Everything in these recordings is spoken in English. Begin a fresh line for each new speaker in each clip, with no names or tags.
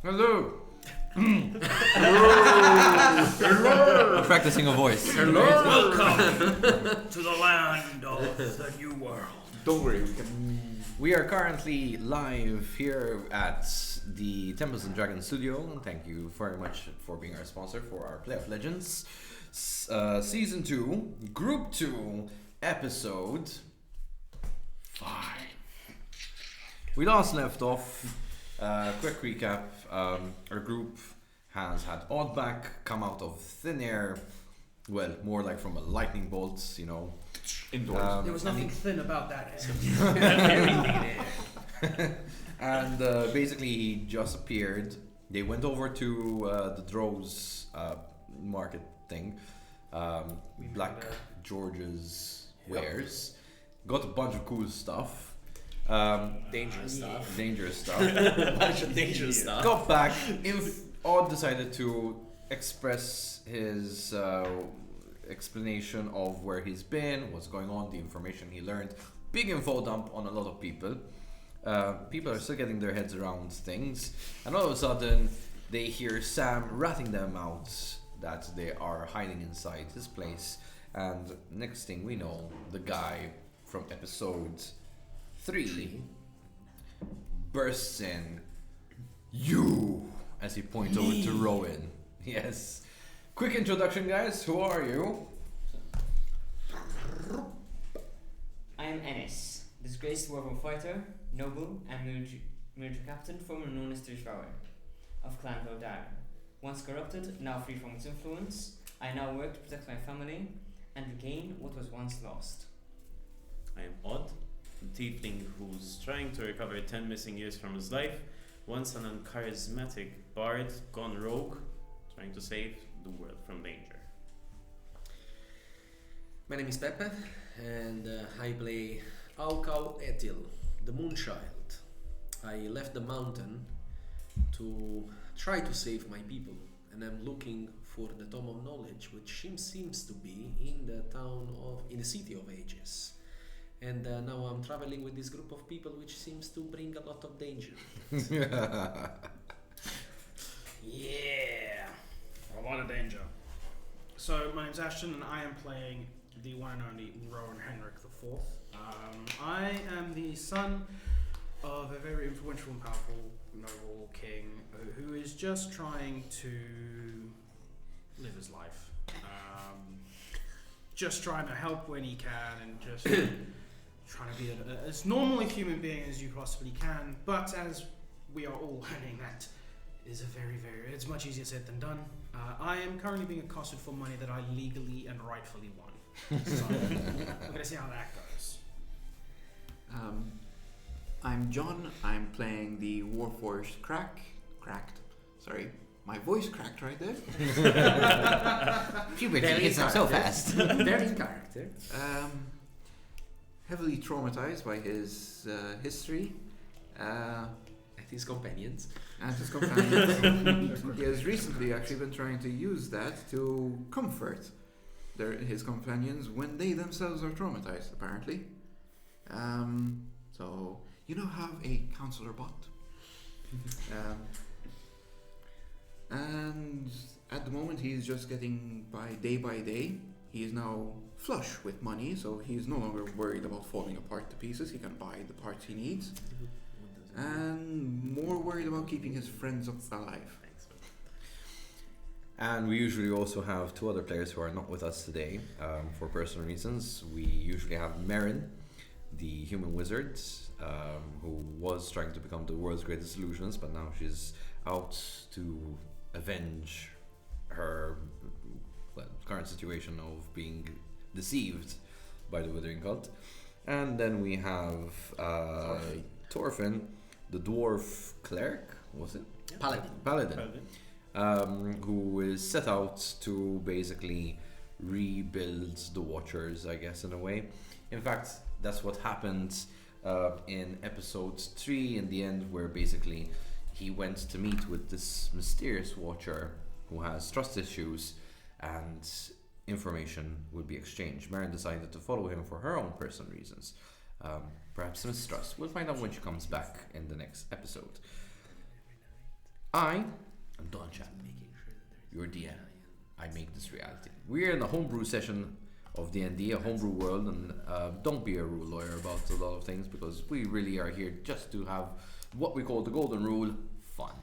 Hello.
Hello.
Practicing a voice.
Hello.
Welcome to the land of the new world.
Don't worry, we can.
We are currently live here at the Temples and Dragons studio, and thank you very much for being our sponsor for our PlayUp Legends Season 2, Group 2, Episode 5. We last left off, quick recap, our group has had Oddback come out of thin air, well, more like from a lightning bolt, you know.
Indoors.
There was nothing thin about that.
And basically he just appeared. They went over to the Drows market thing, Black George's wares, got a bunch of cool stuff.
Dangerous stuff.
Dangerous stuff.
A bunch of dangerous stuff.
Got back. Odd decided to express his explanation of where he's been, what's going on, the information he learned. Big info dump on a lot of people. People are still getting their heads around things, and all of a sudden they hear Sam ratting them out that they are hiding inside his place. And next thing we know, the guy from episode 3 bursts in. You, as he points over to Rowan. Yes. Quick introduction, guys. Who are you?
I am Ennis, disgraced dwarven fighter, noble, and military captain, formerly known as Tishvara of Clan Valdar. Once corrupted, now free from its influence, I now work to protect my family and regain what was once lost.
I am Odd, the tiefling who's trying to recover 10 missing years from his life, once an uncharismatic bard gone rogue, trying to save the world from danger.
My name is Pepe, and I play Aukau Etil, the Moonchild. I left the mountain to try to save my people, and I'm looking for the Tome of Knowledge, which seems to be in the City of Ages. And now I'm traveling with this group of people, which seems to bring a lot of danger.
Yeah, a lot of danger. So my name's Ashton, and I am playing the one and only Rowan Henrik IV. I am the son of a very influential and powerful noble king who is just trying to live his life. Just trying to help when he can, and just trying to be as normal a human being as you possibly can. But as we are all learning, that is it's much easier said than done. I am currently being accosted for money that I legally and rightfully won. So we're gonna see how that goes.
I'm John. I'm playing the Warforged Cracked. Sorry, my voice cracked right there.
Puberty hits him so fast.
Very in character.
Heavily traumatized by his history.
And his companions.
And his companions. He has recently actually been trying to use that to comfort his companions when they themselves are traumatized, apparently. So, you know, have a counselor bot. And at the moment he's just getting by day. He is now flush with money, so he is no longer worried about falling apart to pieces. He can buy the parts he needs. And more worried about keeping his friends alive.
And we usually also have 2 other players who are not with us today for personal reasons. We usually have Marin, the human wizard, who was trying to become the world's greatest illusionist, but now she's out to avenge her current situation of being deceived by the Withering Cult. And then we have Thorfinn, the dwarf cleric, was it?
Yeah.
Paladin. Who is set out to basically rebuild the Watchers, I guess, in a way. In fact, that's what happened in episode 3 in the end, where basically he went to meet with this mysterious Watcher who has trust issues, and information would be exchanged. Marin decided to follow him for her own personal reasons. Perhaps mistrust. We'll find out when she comes back in the next episode. I am Don Chan, your DM. I make this reality. We're in a homebrew session of D&D, a homebrew world, and don't be a rule lawyer about a lot of things because we really are here just to have what we call the golden rule, fun.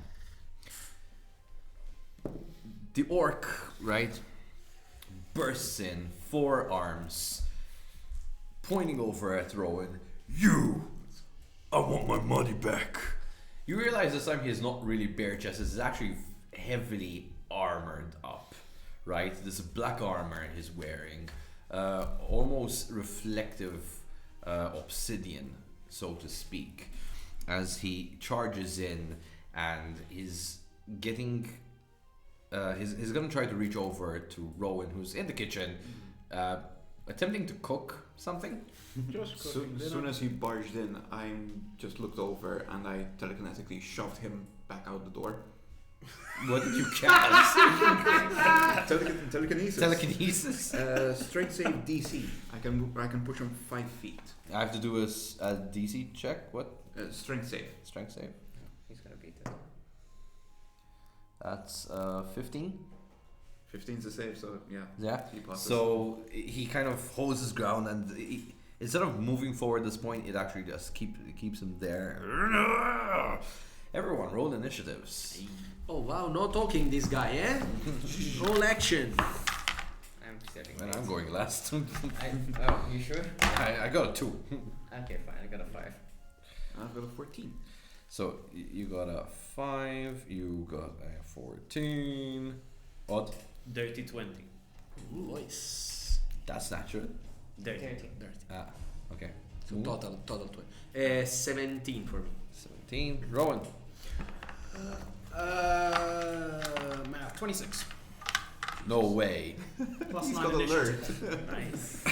The orc, right, bursts in, forearms, pointing over at Rowan. You! I want my money back. You realize this time he's not really bare chested, he's actually heavily armored up, right? This black armor he's wearing, almost reflective obsidian, so to speak, as he charges in and he's getting. He's gonna try to reach over to Rowan, who's in the kitchen, attempting to cook something.
Just
So,
cooking
as
dinner.
soon as he barged in, I just looked over and I telekinetically shoved him back out the door.
What did you cast?
Telekinesis.
Telekinesis.
Strength save DC. I can push him 5 feet.
I have to do a DC check. What?
Strength save.
Strength save.
He's gonna beat that.
That's 15.
15's the save, so yeah.
Yeah.
3 pluses.
So he kind of holds his ground, and instead of moving forward at this point, it actually just keeps him there. Everyone, roll initiatives.
Oh wow, no talking this guy, eh? All action.
I'm stepping.
And I'm going last.
Oh, you sure?
I got a 2.
Okay, fine. I got a 5.
I've got a 14.
So you got a 5. You got a 14. Odd.
Dirty 20.
Nice.
That's natural.
Dirty.
13.
Ah, okay.
So total 20. 17 for me.
17. Rowan.
Math 26.
No way.
Plus
He's
9
got
initiative.
alert.
Nice.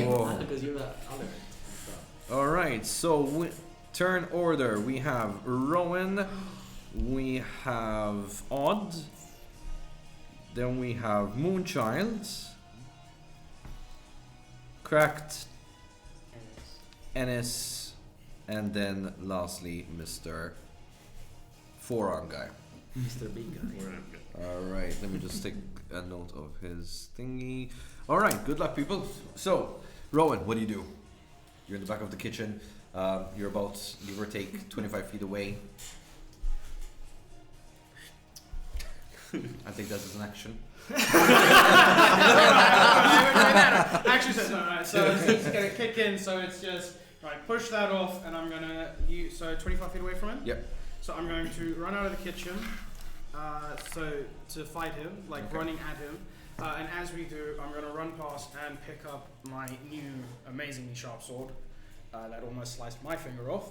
Whoa.
Because you're the alert.
All right. So turn order. We have Rowan. We have Odd. Then we have Moonchild. Cracked. Ennis. And then lastly, Mr. Forearm guy.
Mr. Big Guy.
Alright, let me just take a note of his thingy. Alright, good luck, people. So, Rowan, what do you do? You're in the back of the kitchen. You're about, give or take, 25 feet away. I think that is an action.
Actually, so it's gonna kick in. So it's just right. Push that off, and I'm gonna use 25 feet away from him.
Yep.
So I'm going to run out of the kitchen. So to fight him, like
Okay.
running at him. And as we do, I'm gonna run past and pick up my new amazingly sharp sword that almost sliced my finger off.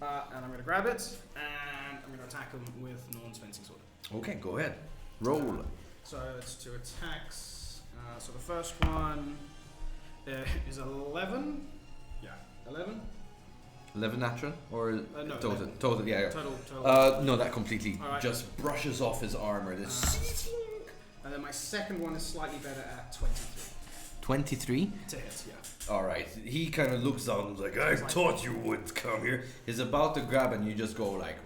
And I'm gonna grab it, and I'm gonna attack him with Norn's fencing sword.
Okay, go ahead. Roll.
So it's 2 attacks. So the first one is 11. Yeah, 11.
11 natural? Or
No,
total?
11.
Total, yeah.
Total.
No, that completely
Alright.
just brushes off his armor. This
And then my second one is slightly better at 23
23.
to hit. Yeah.
Alright, he kind of looks down and is like, I thought you would come here. He's about to grab and you just go like,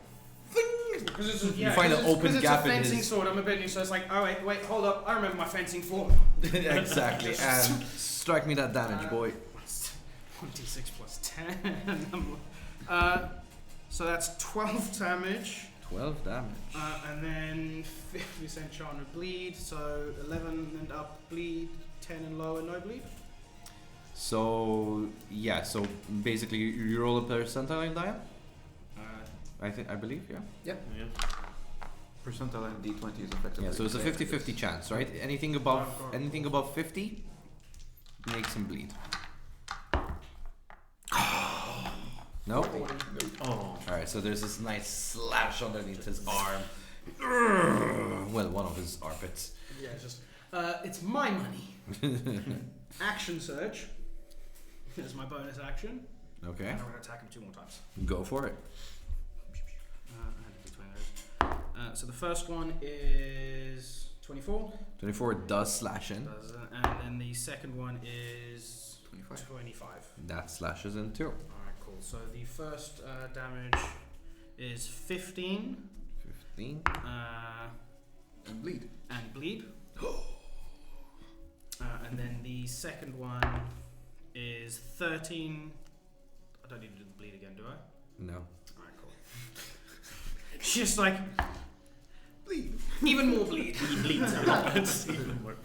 Because it's
You find an open gap in
It's a fencing
his-
sword. I'm a bit new, so it's like, oh wait, hold up. I remember my fencing form.
exactly. And strike me that damage, boy.
1d6 plus 10. So that's 12 damage.
12 damage.
And then 50% chance of bleed, so 11 and up bleed, 10 and lower no bleed.
So yeah, so basically you roll a percentile die.
Uh,
I believe, yeah.
Yeah.
Percentile and D20 is effectively.
Yeah, so it's a 50-50 chance, right? Anything above 50 makes him bleed. No?
Oh.
Alright, so there's this nice slash underneath his arm. Well, one of his armpits.
yeah, it's just, it's my money. Action surge is my bonus action.
Okay,
And I'm going to attack him 2 more times.
go for it.
I had to do 20 of those. So the first one is 24.
24 does slash in.
And then the second one is
25.
25.
That slashes in too.
Alright, cool. So the first damage is 15.
15.
And bleed.
And bleed. And then the second one is 13. I don't need to do the bleed again, do I?
No.
Alright, cool. It's just like
Bleed.
even more bleed.
He bleeds a lot. Even more.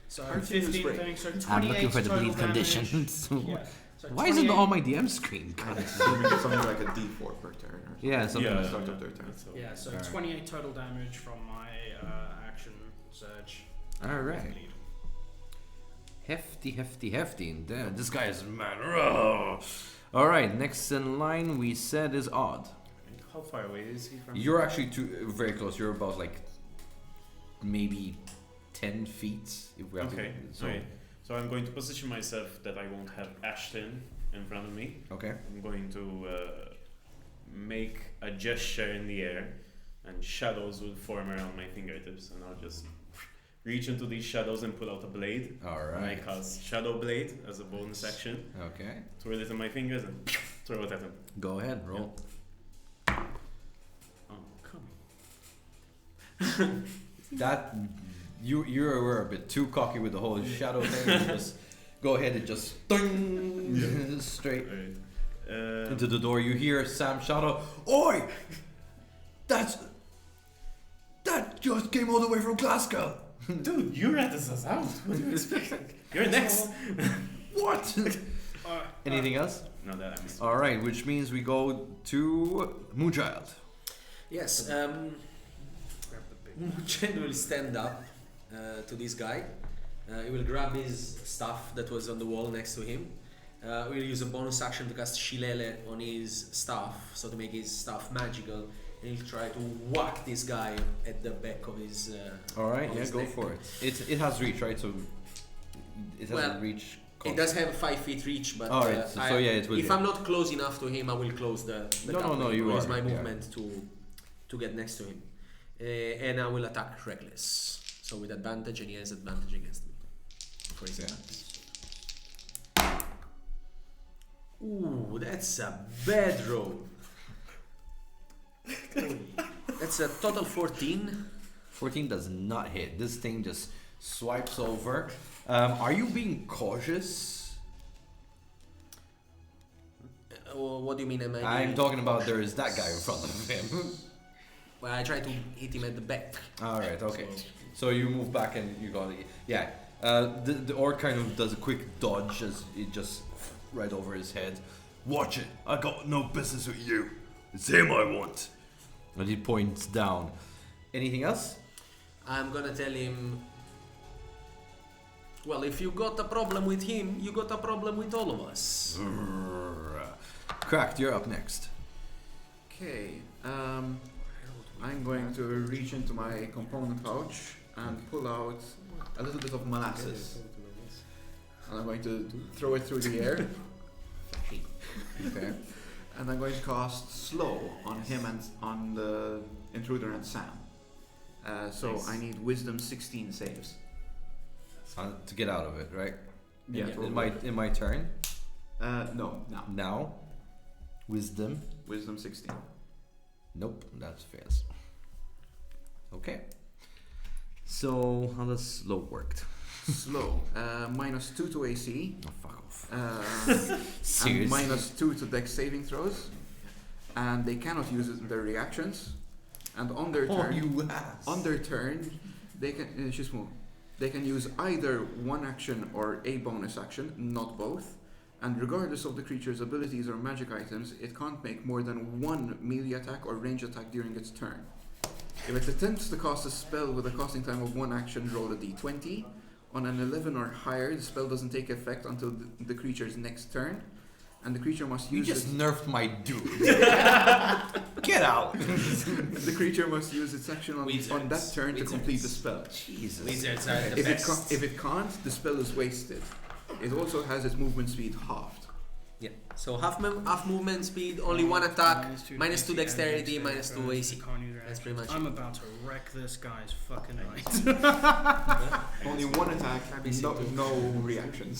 So
Hurts
15
spray.
things, so 28
I'm looking for the
total
bleed
damage.
conditions.
Yeah. So
Why isn't it
28
on my DM screen?
Something like a D4 per turn. Or
Yeah, something
Yeah,
like
start
yeah,
of their turn.
that's all.
Yeah, so
Alright.
28 total damage from my action surge.
Alright.
Bleed.
Hefty. And damn, this guy is mad. Alright, next in line we said is Odd.
How far away is he from?
You're actually very close. You're about like maybe 10 feet. If we have
Okay.
to, so,
Okay. So I'm going to position myself that I won't have Ashton in front of me.
okay.
I'm going to make a gesture in the air, and shadows will form around my fingertips, and I'll just reach into these shadows and pull out a blade. And I
Alright.
cast Shadow Blade as a bonus action.
Okay.
Twirl it in my fingers and throw it at him.
Go ahead, roll.
Oh, come.
That you were a bit too cocky with the whole shadow thing. You just go ahead and just straight
Alright.
into the door. You hear Sam shout out, "Oi! That just came all the way from Glasgow."
Dude, you ratted us out. What do you expect? You're next.
What? Anything else?
No, that I missed.
All right, which means we go to Moonchild.
Yes.
Grab the big
Moonchild will stand up to this guy. He will grab his staff that was on the wall next to him. We'll use a bonus action to cast Shilele on his staff, so to make his staff magical. And he'll try to whack this guy at the back of his.
All right,
of
yeah,
his
go
neck.
for it. It has reach, right? So it has
Well,
a reach.
It does have 5 feet reach, but
Alright, so yeah, it will.
if I'm not close enough to him, I will close the
No,
gap.
no, you
use
are,
my
yeah.
movement to get next to him, and I will attack reckless. So with advantage, and he has advantage against me for his
Yeah.
attacks. Ooh, that's a bad roll. That's a total 14.
14 does not hit. This thing just swipes over. Are you being cautious?
What do you mean? Am I?
I'm
being
talking about
cautious?
there is that guy in front of him.
Well, I try to hit him at the back.
All right, okay. So you move back and you got it. Yeah. The orc kind of does a quick dodge as it just right over his head. Watch it. I got no business with you. It's him I want. And he points down. Anything else?
I'm gonna tell him. Well, if you got a problem with him, you got a problem with all of us.
Cracked, you're up next.
Okay. I'm going to reach into my component pouch and pull out a little bit of molasses. And I'm going to throw it through the air. Okay. And I'm going to cast slow on him and on the intruder and Sam. So
Nice.
I need wisdom 16 saves.
To get out of it, right?
Yeah.
In my turn.
No, now.
Now. Wisdom.
Wisdom 16.
Nope, that fails. Okay. So how does slow work?
Slow. -2 to AC.
Oh, fuck off.
And
Seriously?
-2 to dex saving throws. And they cannot use their reactions. And on their turn,
you ass.
on their turn, they can just move. They can use either one action or a bonus action, not both. And regardless of the creature's abilities or magic items, it can't make more than one melee attack or range attack during its turn. If it attempts to cast a spell with a casting time of one action, roll a d20. On an 11 or higher, the spell doesn't take effect until the creature's next turn. And the creature must
You
use
just
its,
nerfed my dude. Get out.
the creature must use its action on
Wizards.
that turn to complete the spell.
Jesus.
Wizards are the
If
best.
if it can't, the spell is wasted. It also has its movement speed halved.
Yeah. So half movement speed, only one attack, -2 dexterity, -2 AC. That's pretty much
I'm about to wreck this guy's fucking night.
Only one attack, no reactions.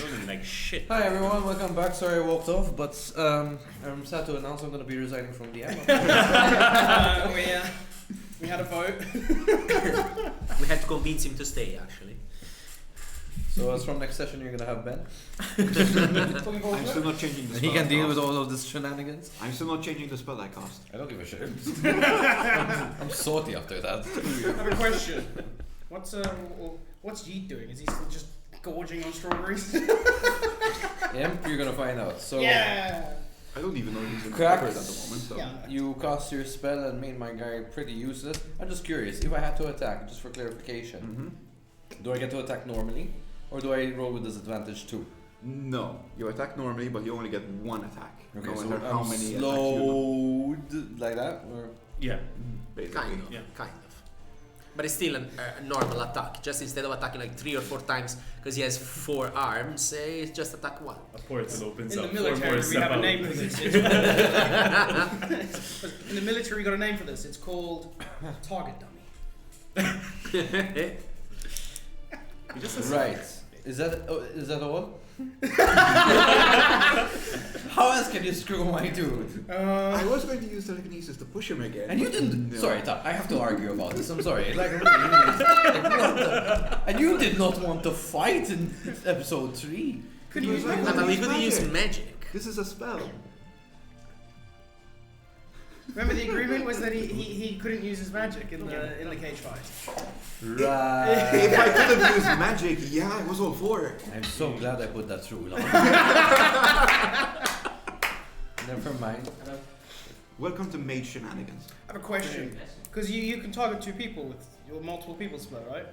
rolling like shit.
Hi everyone, welcome back. Sorry I walked off, but I'm sad to announce I'm going to be resigning from the Emma.
We had a vote.
We had to convince him to stay, actually.
So as from next session, you're going to have Ben.
Looking forward
I'm
to
still
it.
not changing the
And
spell.
he can
I
deal with
cast.
all of this shenanigans.
I'm still not changing the spell I cast.
I don't give a shit. I'm salty after that.
I have a question. What's Yeet doing? Is he still just gorging on strawberries?
Imp, you're going to find out. So
Yeah.
I don't even know he's in
Cracked.
covered at the moment. So.
Yeah.
you cast your spell and made my guy pretty useless. I'm just curious, if I had to attack, just for clarification,
Mm-hmm.
do I get to attack normally? Or do I roll with disadvantage too?
No, you attack normally, but you only get one attack.
Okay,
no
so
matter
I'm
how many attacks you
slowed like that? Or?
Yeah.
do. Basically.
Kind of,
Yeah.
kind of. But it's still a normal attack. Just instead of attacking like 3 or 4 times, because he has 4 arms, it's just attack 1.
A portal opens
In the
up.
military, we
step
have a
out.
name for this. In the military, we got a name for this. It's called target dummy.
You just
Right. Is that all? How else can you screw my dude?
I was going to use telekinesis to push him again.
And you didn't.
No.
Sorry, Tom, I have to argue about this. I'm sorry. Like, really, like, what the? And you did not want to fight in episode 3.
Could
you
you
use
use
magic?
No, we could use
Magic.
magic.
This is a spell.
Remember the agreement was that he couldn't use his magic in the cage fight.
Right.
If I could have used magic, yeah, I was all for it.
I'm so glad I put that through. Never mind.
Welcome to Mage Shenanigans.
I have a question. Because you can target 2 people with your multiple people spell, right?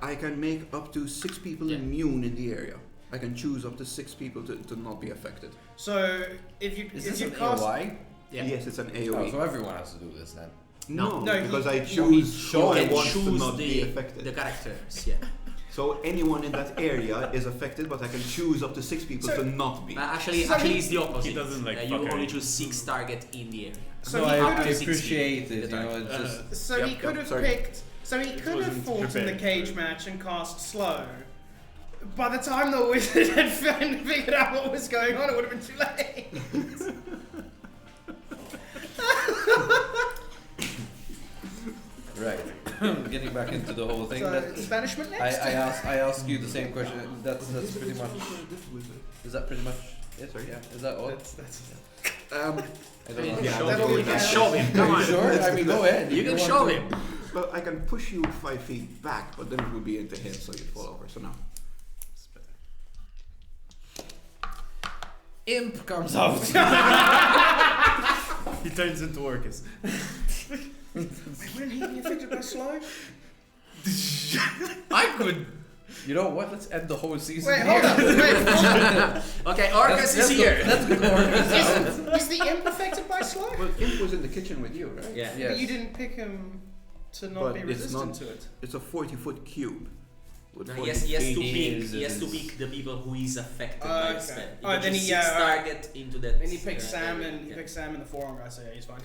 I can make up to 6 people
Yeah.
immune in the area. I can choose up to 6 people to not be affected.
So if you
Is
if
this
you
an
cast
AOI?
Yeah.
Yes, it's an
Oh,
AoE.
so everyone has to do this then.
No,
No,
because
he-
I
no,
choose who I
can
want to
choose
not be
the
affected.
characters, yeah.
So anyone in that area is affected, but I can choose up to 6 people
So-
to not be.
Actually,
So
it's the opposite.
He doesn't like
You
fuckery.
only choose 6 target in the area.
So
no,
he
I
could've-
appreciate it.
The
You know,
target.
it's just.
So he
Yep,
could have
sorry.
picked. So he could have
wasn't
fought in the
prepared.
cage match and cast slow. By the time the wizard had figured out what was going on, it would have been too late.
Right. Getting back into the whole thing.
So
That,
it's banishment
I
next.
ask you the same question. That's pretty much. Is that pretty much it?
Sorry?
Yeah. Is that all?
That's
I don't know.
Yeah,
Show
that's
him.
all
You can
we
show him. Come
Are
on.
you sure? I mean, go ahead.
You
If
can
want
show
to.
him.
Well, I can push you 5 feet back, but then it would be into him, so you'd fall over. So now.
Imp comes out.
He turns into Orcus.
Wait, wouldn't he be affected by slow?
I could. You know what? Let's end the whole season.
Wait,
here.
hold on. Wait, hold on.
Okay, Orcus is here.
Let's go Orcus.
Is the imp affected by slow?
Well, Imp was in the kitchen with you, right?
Yeah.
Yes.
But you didn't pick him to not
But
be
it's
resistant
not-
to it.
It's a 40-foot cube. With
No,
40
he has to
feet.
pick. He
is-
has to pick the people who is affected
Oh,
by
okay.
the spell.
Oh,
You
then
choose
he-
6
yeah,
target into that.
And he picks Sam
area.
and he
Yeah.
picks Sam and the forearm guy, so yeah, he's fine.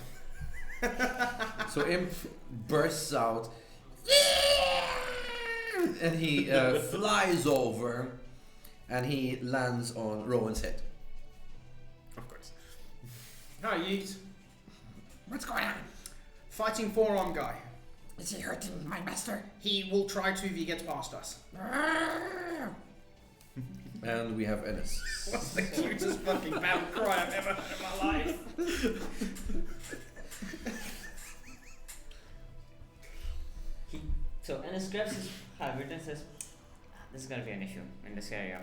So Imp bursts out, and he flies over, and he lands on Rowan's head.
Of course.
Hi, Yeet.
What's going on?
Fighting forearm guy.
Is he hurting my master?
He will try to if he gets past us.
And we have Ennis.
What's the cutest fucking battle cry I've ever heard in my life?
So Ennis grabs his halberd and says, "This is gonna be an issue in this area."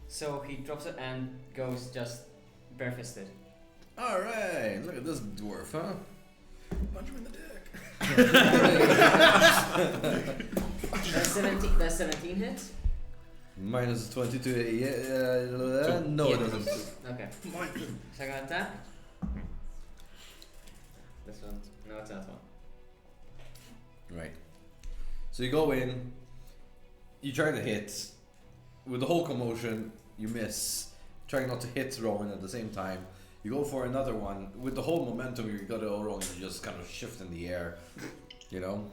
So he drops it and goes just barefisted.
All right, look at this dwarf, huh?
Punch him in the dick.
That's 17 hits.
Minus 22. Yeah, no,
Yeah.
it doesn't.
Okay. Second attack. This one. No, it's that one.
Right. So you go in, you try to hit. With the whole commotion, you miss. Trying not to hit Rowan at the same time. You go for another one. With the whole momentum, you got it all wrong. You just kind of shift in the air. You know?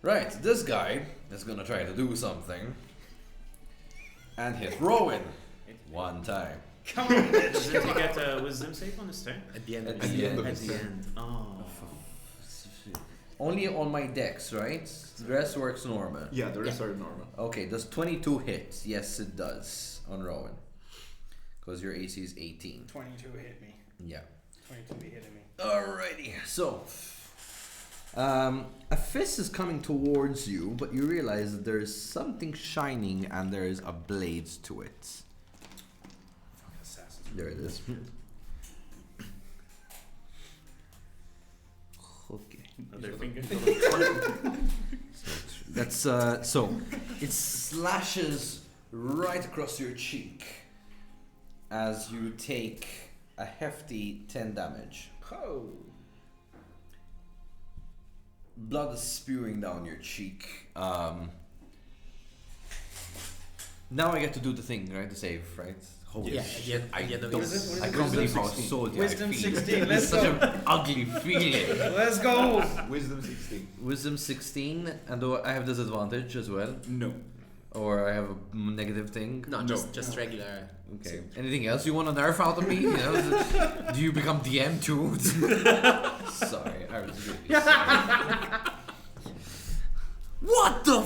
Right, this guy is gonna try to do something. And hit Rowan. One time.
Come on, bitch.
Doesn't he get a wisdom save on his turn?
At the end
At
of
the
the
end.
At the end. Oh.
Only on my decks, right? The rest works normal.
Yeah, the rest are normal.
Okay, does 22 hit? Yes, it does on Rowan. Because your AC is 18.
22 hit me.
Yeah.
22 hitting me.
Alrighty, so a fist is coming towards you, but you realize that there is something shining and there is a blade to it.
Assassins.
There it is. Okay.
Another finger.
That's so it slashes right across your cheek as you take a hefty 10 damage.
Oh.
Blood is spewing down your cheek. Now I get to do the thing, right? The save, right? Holy
Yeah,
shit!
at the end of
don't-
it.
I can't believe how soldier
Wisdom
I feel.
16,
It's
let's
such
go.
an ugly feeling.
Let's go.
Wisdom 16.
Wisdom 16, and do I have disadvantage as well,
No.
or I have a negative thing.
No,
No.
just regular.
Okay. Anything else you want to nerf out of me? You know, do you become DM too? Sorry, I was really sorry.
What the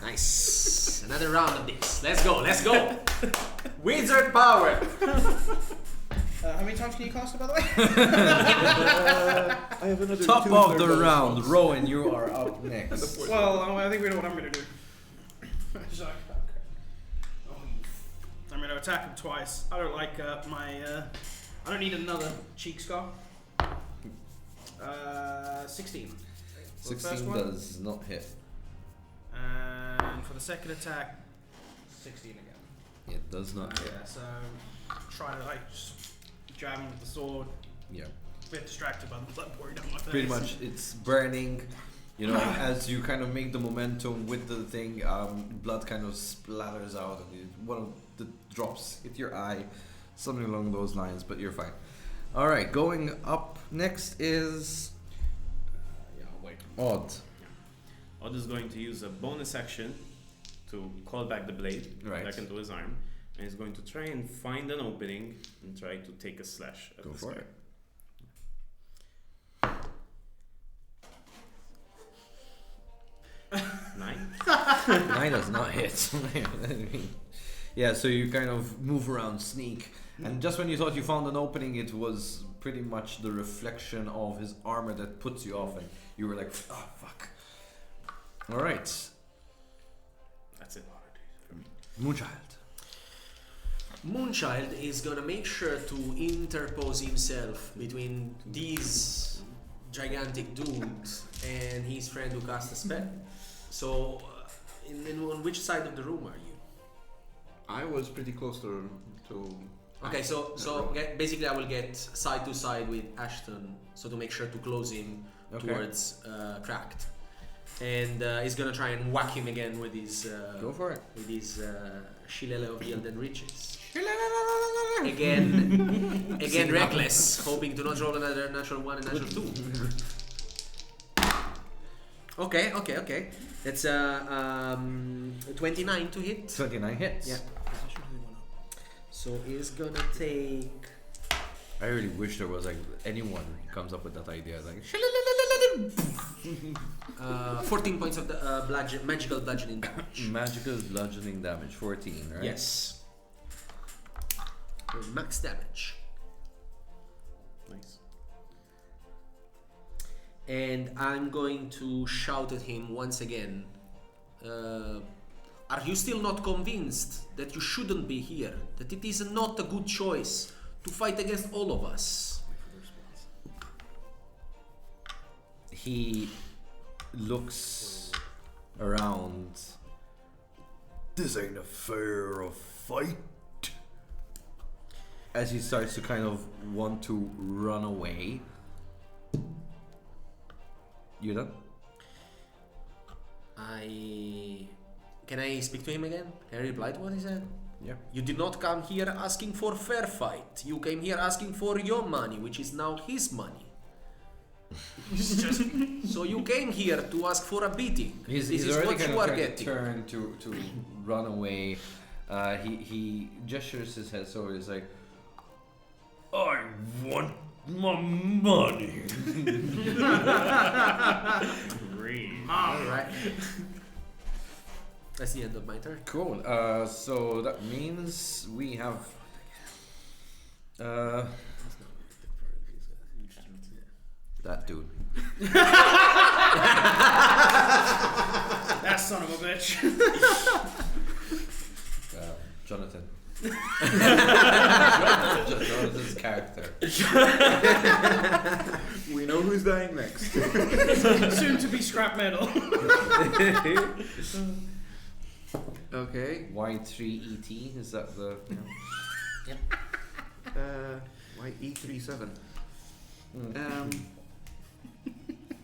Nice. Another round of this. Let's go, let's go. Wizard power.
How many times can you cast it, by the way?
I have another
Top
two
of
third
the
level
round,
slots.
Rowan, you are up next.
Well, I think we know what I'm going to do. So, I'm going to attack him twice. I don't like I don't need another cheek scar. 16. For the first
16
one.
does not hit.
And for the second attack, 16 again.
It does not hit.
Yeah, so try to just jab him with the sword.
Yeah.
A bit distracted by the blood pouring down my face.
Pretty much, it's burning. You know, as you kind of make the momentum with the thing, blood kind of splatters out, and one of the drops hit your eye, something along those lines. But you're fine. All right, going up next is
Yeah, wait.
Odd.
Odd is going to use a bonus action to call back the blade
Right.
back into his arm, and he's going to try and find an opening and try to take a slash at
Go
this
for
guy.
it.
9.
9 does not hit. Yeah, so you kind of move around, sneak, and just when you thought you found an opening, it was pretty much the reflection of his armor that puts you off, and you were like, oh fuck. All right,
That's it.
Moonchild.
Moonchild is gonna make sure to interpose himself between these gigantic dudes and his friend who cast a spell. So, on which side of the room are you?
I was pretty close to
Okay, so basically I will get side to side with Ashton, so to make sure to close him
Okay.
towards Cracked, and he's gonna try and whack him again with his
Go for it.
Shillelagh of the Elden Riches. Again reckless, hoping to not roll another natural 1 and natural 2. Okay. That's 29 to hit.
29 hits.
Yeah. So he's gonna take.
I really wish there was like anyone who comes up with that idea. Like,
14 points of the magical bludgeoning damage.
magical bludgeoning damage, 14, right?
Yes. Max damage.
Nice.
And I'm going to shout at him once again. Are you still not convinced that you shouldn't be here? That it is not a good choice to fight against all of us?
He looks around. This ain't a fair fight. As he starts to kind of want to run away. You done?
Can I speak to him again? Can I reply to what he said?
Yeah.
You did not come here asking for fair fight. You came here asking for your money, which is now his money. So you came here to ask for a beating.
He's
This is
already
what
kind
you
of
are
trying to
getting.
turn to run away. He gestures his head, so he's like, I want my money.
Great.
Alright. That's the end of my turn.
Cool. So that means we have. That dude.
That son of a bitch.
Jonathan. Jonathan's character.
We know who's dying next.
Soon to be scrap metal.
Okay.
Y3ET, is that the.
Why E37?
I'm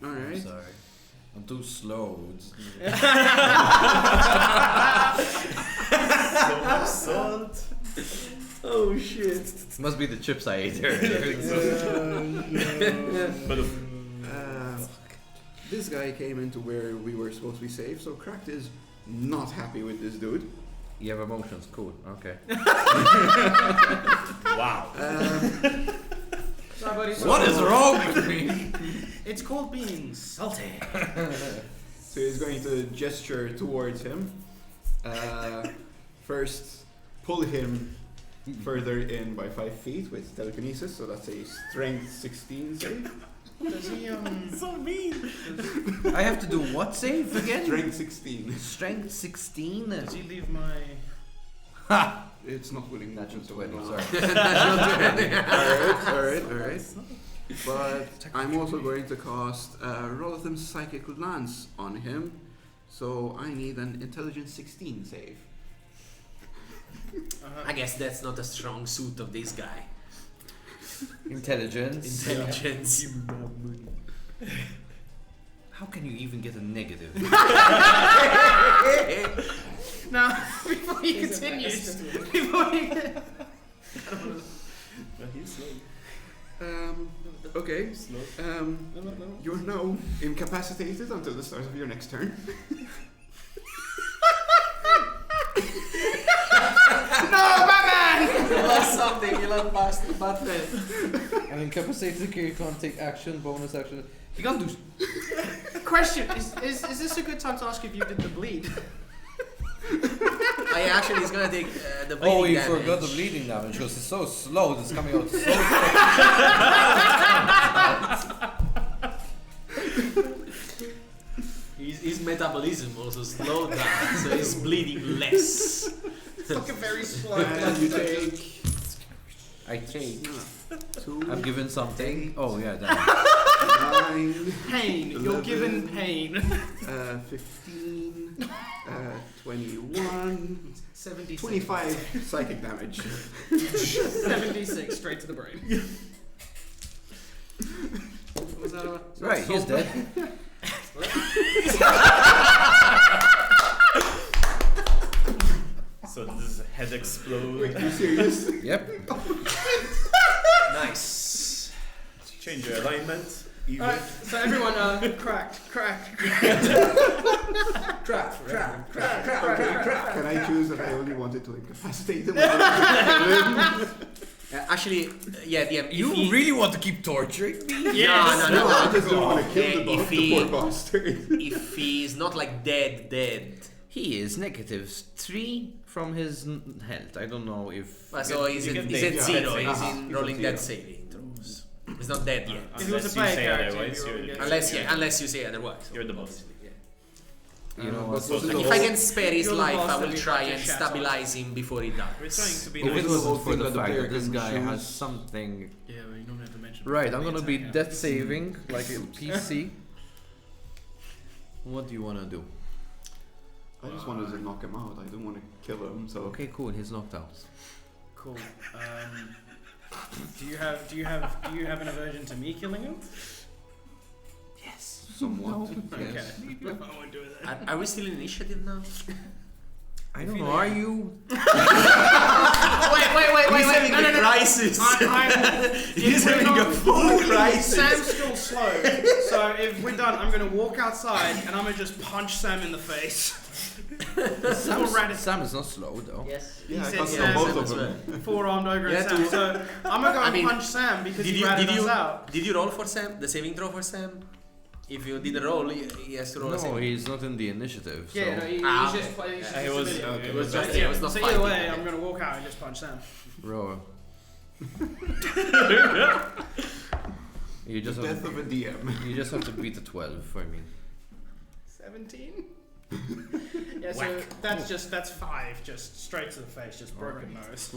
Alright.
sorry. I'm too slow.
So salt.
Oh shit.
Must be the chips I ate earlier.
But
This guy came into where we were supposed to be safe, so Cracked is not happy with this dude.
You have emotions, cool. Okay.
wow.
Sorry, buddy.
What is wrong with me?
It's called being salty.
So he's going to gesture towards him. First, pull him further in by 5 feet with telekinesis, so that's a strength 16 save.
Does he
So mean.
I have to do what save again?
Strength 16.
Strength 16?
does he leave my
Ha!
It's not willing
Natural
to
20,
no.
sorry.
Alright. But I'm also going to cast Rolotham's Psychic Lance on him, so I need an Intelligence 16 save.
I guess that's not a strong suit of this guy.
Intelligence.
Intelligence.
How can you even get a negative?
Now, before you continue, before you
But he's slow.
Okay.
Slow.
You're now incapacitated until the start of your next turn.
You lost something, you lost past Batman.
An incapacitated character can't take action, bonus action. You can't do.
Question, is this a good time to ask if you did the bleed?
I actually is gonna take the bleeding
Oh, you
damage.
forgot the bleeding damage because it's so slow. It's coming out so slow.
His metabolism also slowed down, so he's bleeding less.
It's like a very slow.
And you take
I take.
2,
I'm given something. Oh yeah, damn.
9,
Pain. You're
11.
given pain.
15, 21,
76.
25 psychic damage.
76 straight to the brain. Was that a,
Right, he's dead.
So does his head explode?
Are you serious?
Yep.
Nice.
Change your alignment. Even.
Alright, so everyone cracked.
Can I choose that I only wanted to incapacitate him?
Actually, yeah,
You really want to keep torturing me?
Yes.
No,
I just don't want to kill the,
If
the
he-
poor bastard.
if he's not like dead,
He is -3 from his health. I don't know if.
so he's
you
in,
can
he's
take
at
death
0,
saves.
he's
He's
in
at
rolling
0.
death saving throws. He's not dead yet.
If he was a
Unless you
player
say
character,
otherwise,
you'd be
you're,
rolling
Unless you say otherwise.
you're the boss.
You know
but
what?
was it
If
the
If I
whole-
can spare his
You're the
life,
boss
I
that
will
we
try
have to
and
shout
stabilize him before he dies.
We're trying to be
If
It
it
nice.
was the whole
wasn't for
thing
the
that the
fact
player
that this
can
guy
choose.
has something.
Yeah, well, you don't have to mention.
Right, I'm gonna be
Yeah.
death saving like a PC. What do you wanna do?
I just wanted to knock him out. I didn't want to kill him. So
Okay, cool. He's knocked out.
Cool. Do you have an aversion to me killing him?
somewhat.
Okay.
Yes.
I won't do that.
Are we still in initiative now?
I don't know. Are you?
He's having a crisis. He's having a full crisis.
Sam's still slow, so if we're done, I'm gonna walk outside and I'm gonna just punch Sam in the face.
Sam is not slow though.
Yes.
He
Yeah, I
said
can't
Sam,
both of them.
four-armed ogre
Yeah,
and Sam.
to-
So I'm gonna go
I
and
mean,
punch Sam because
Did
he
you
ratted
did
us
you
out.
did you roll for Sam? The saving throw for Sam? If you did a roll, he has to roll a
No,
saving.
he's not in the initiative. So.
Yeah, no, he's
okay.
just he's just
He
a
was-
civilian.
okay,
It was just
Yeah,
it was not
so
fighting.
either way, I'm gonna walk out and just punch Sam.
Roll. You just
The
have
death
to,
of a DM.
you just have to beat a 12. I mean,
17. Yeah, so that's 5, just straight to the face, just broken nose.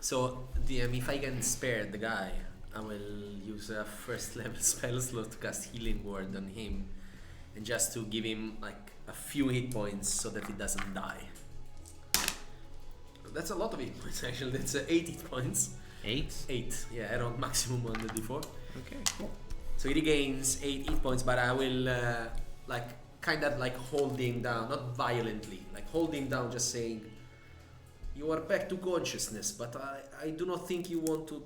So DM, if I can spare the guy, I will use a first level spell slot to cast Healing Word on him, and just to give him like a few hit points so that he doesn't die. That's a lot of hit points actually. That's 8 hit points.
8.
8, yeah, around maximum on the d4.
Okay, cool.
So he regains 8 hit points, but I will like kind of like hold him down, not violently, like hold him down, just saying, "You are back to consciousness, but I do not think you want to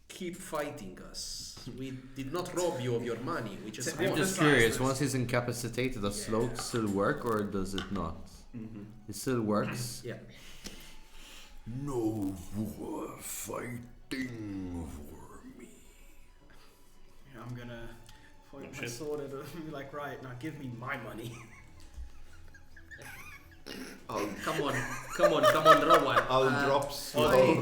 keep fighting us. We did not rob you of your money. We just
So
I'm
if
want."
just
Emphasize
curious.
this.
Once he's incapacitated, does slow still work or does it not?
Mm-hmm.
It still works.
Yeah.
No more fighting for me.
Yeah, I'm gonna point my
Shit.
sword at him and be like, right, now give me my money.
Come on, Rowan.
I'll drop slow.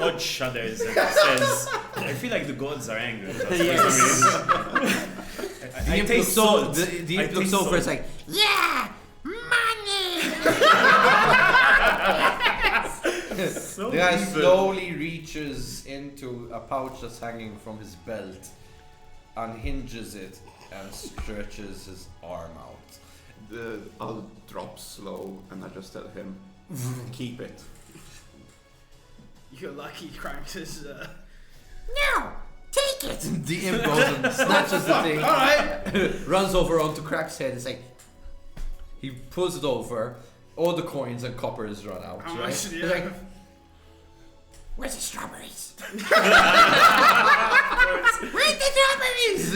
Odd shudders and says, I feel like the gods are angry.
Yes.
I
Imp
taste
looks
salt.
the
I
Imp looks
taste
over. It's
salt.
like,
Yeah! Money!
So
the guy
evil.
slowly reaches into a pouch that's hanging from his belt, unhinges it, and stretches his arm out.
I'll drop slow and I just tell him, keep it.
You're lucky, Krampus.
No! Take it!
The imp goes and snatches the thing,
Alright!
runs over onto Crack's head. It's like he pulls it over. All the coins and coppers run out.
How
right?
much do you
It's like,
have?
Where's the strawberries?
the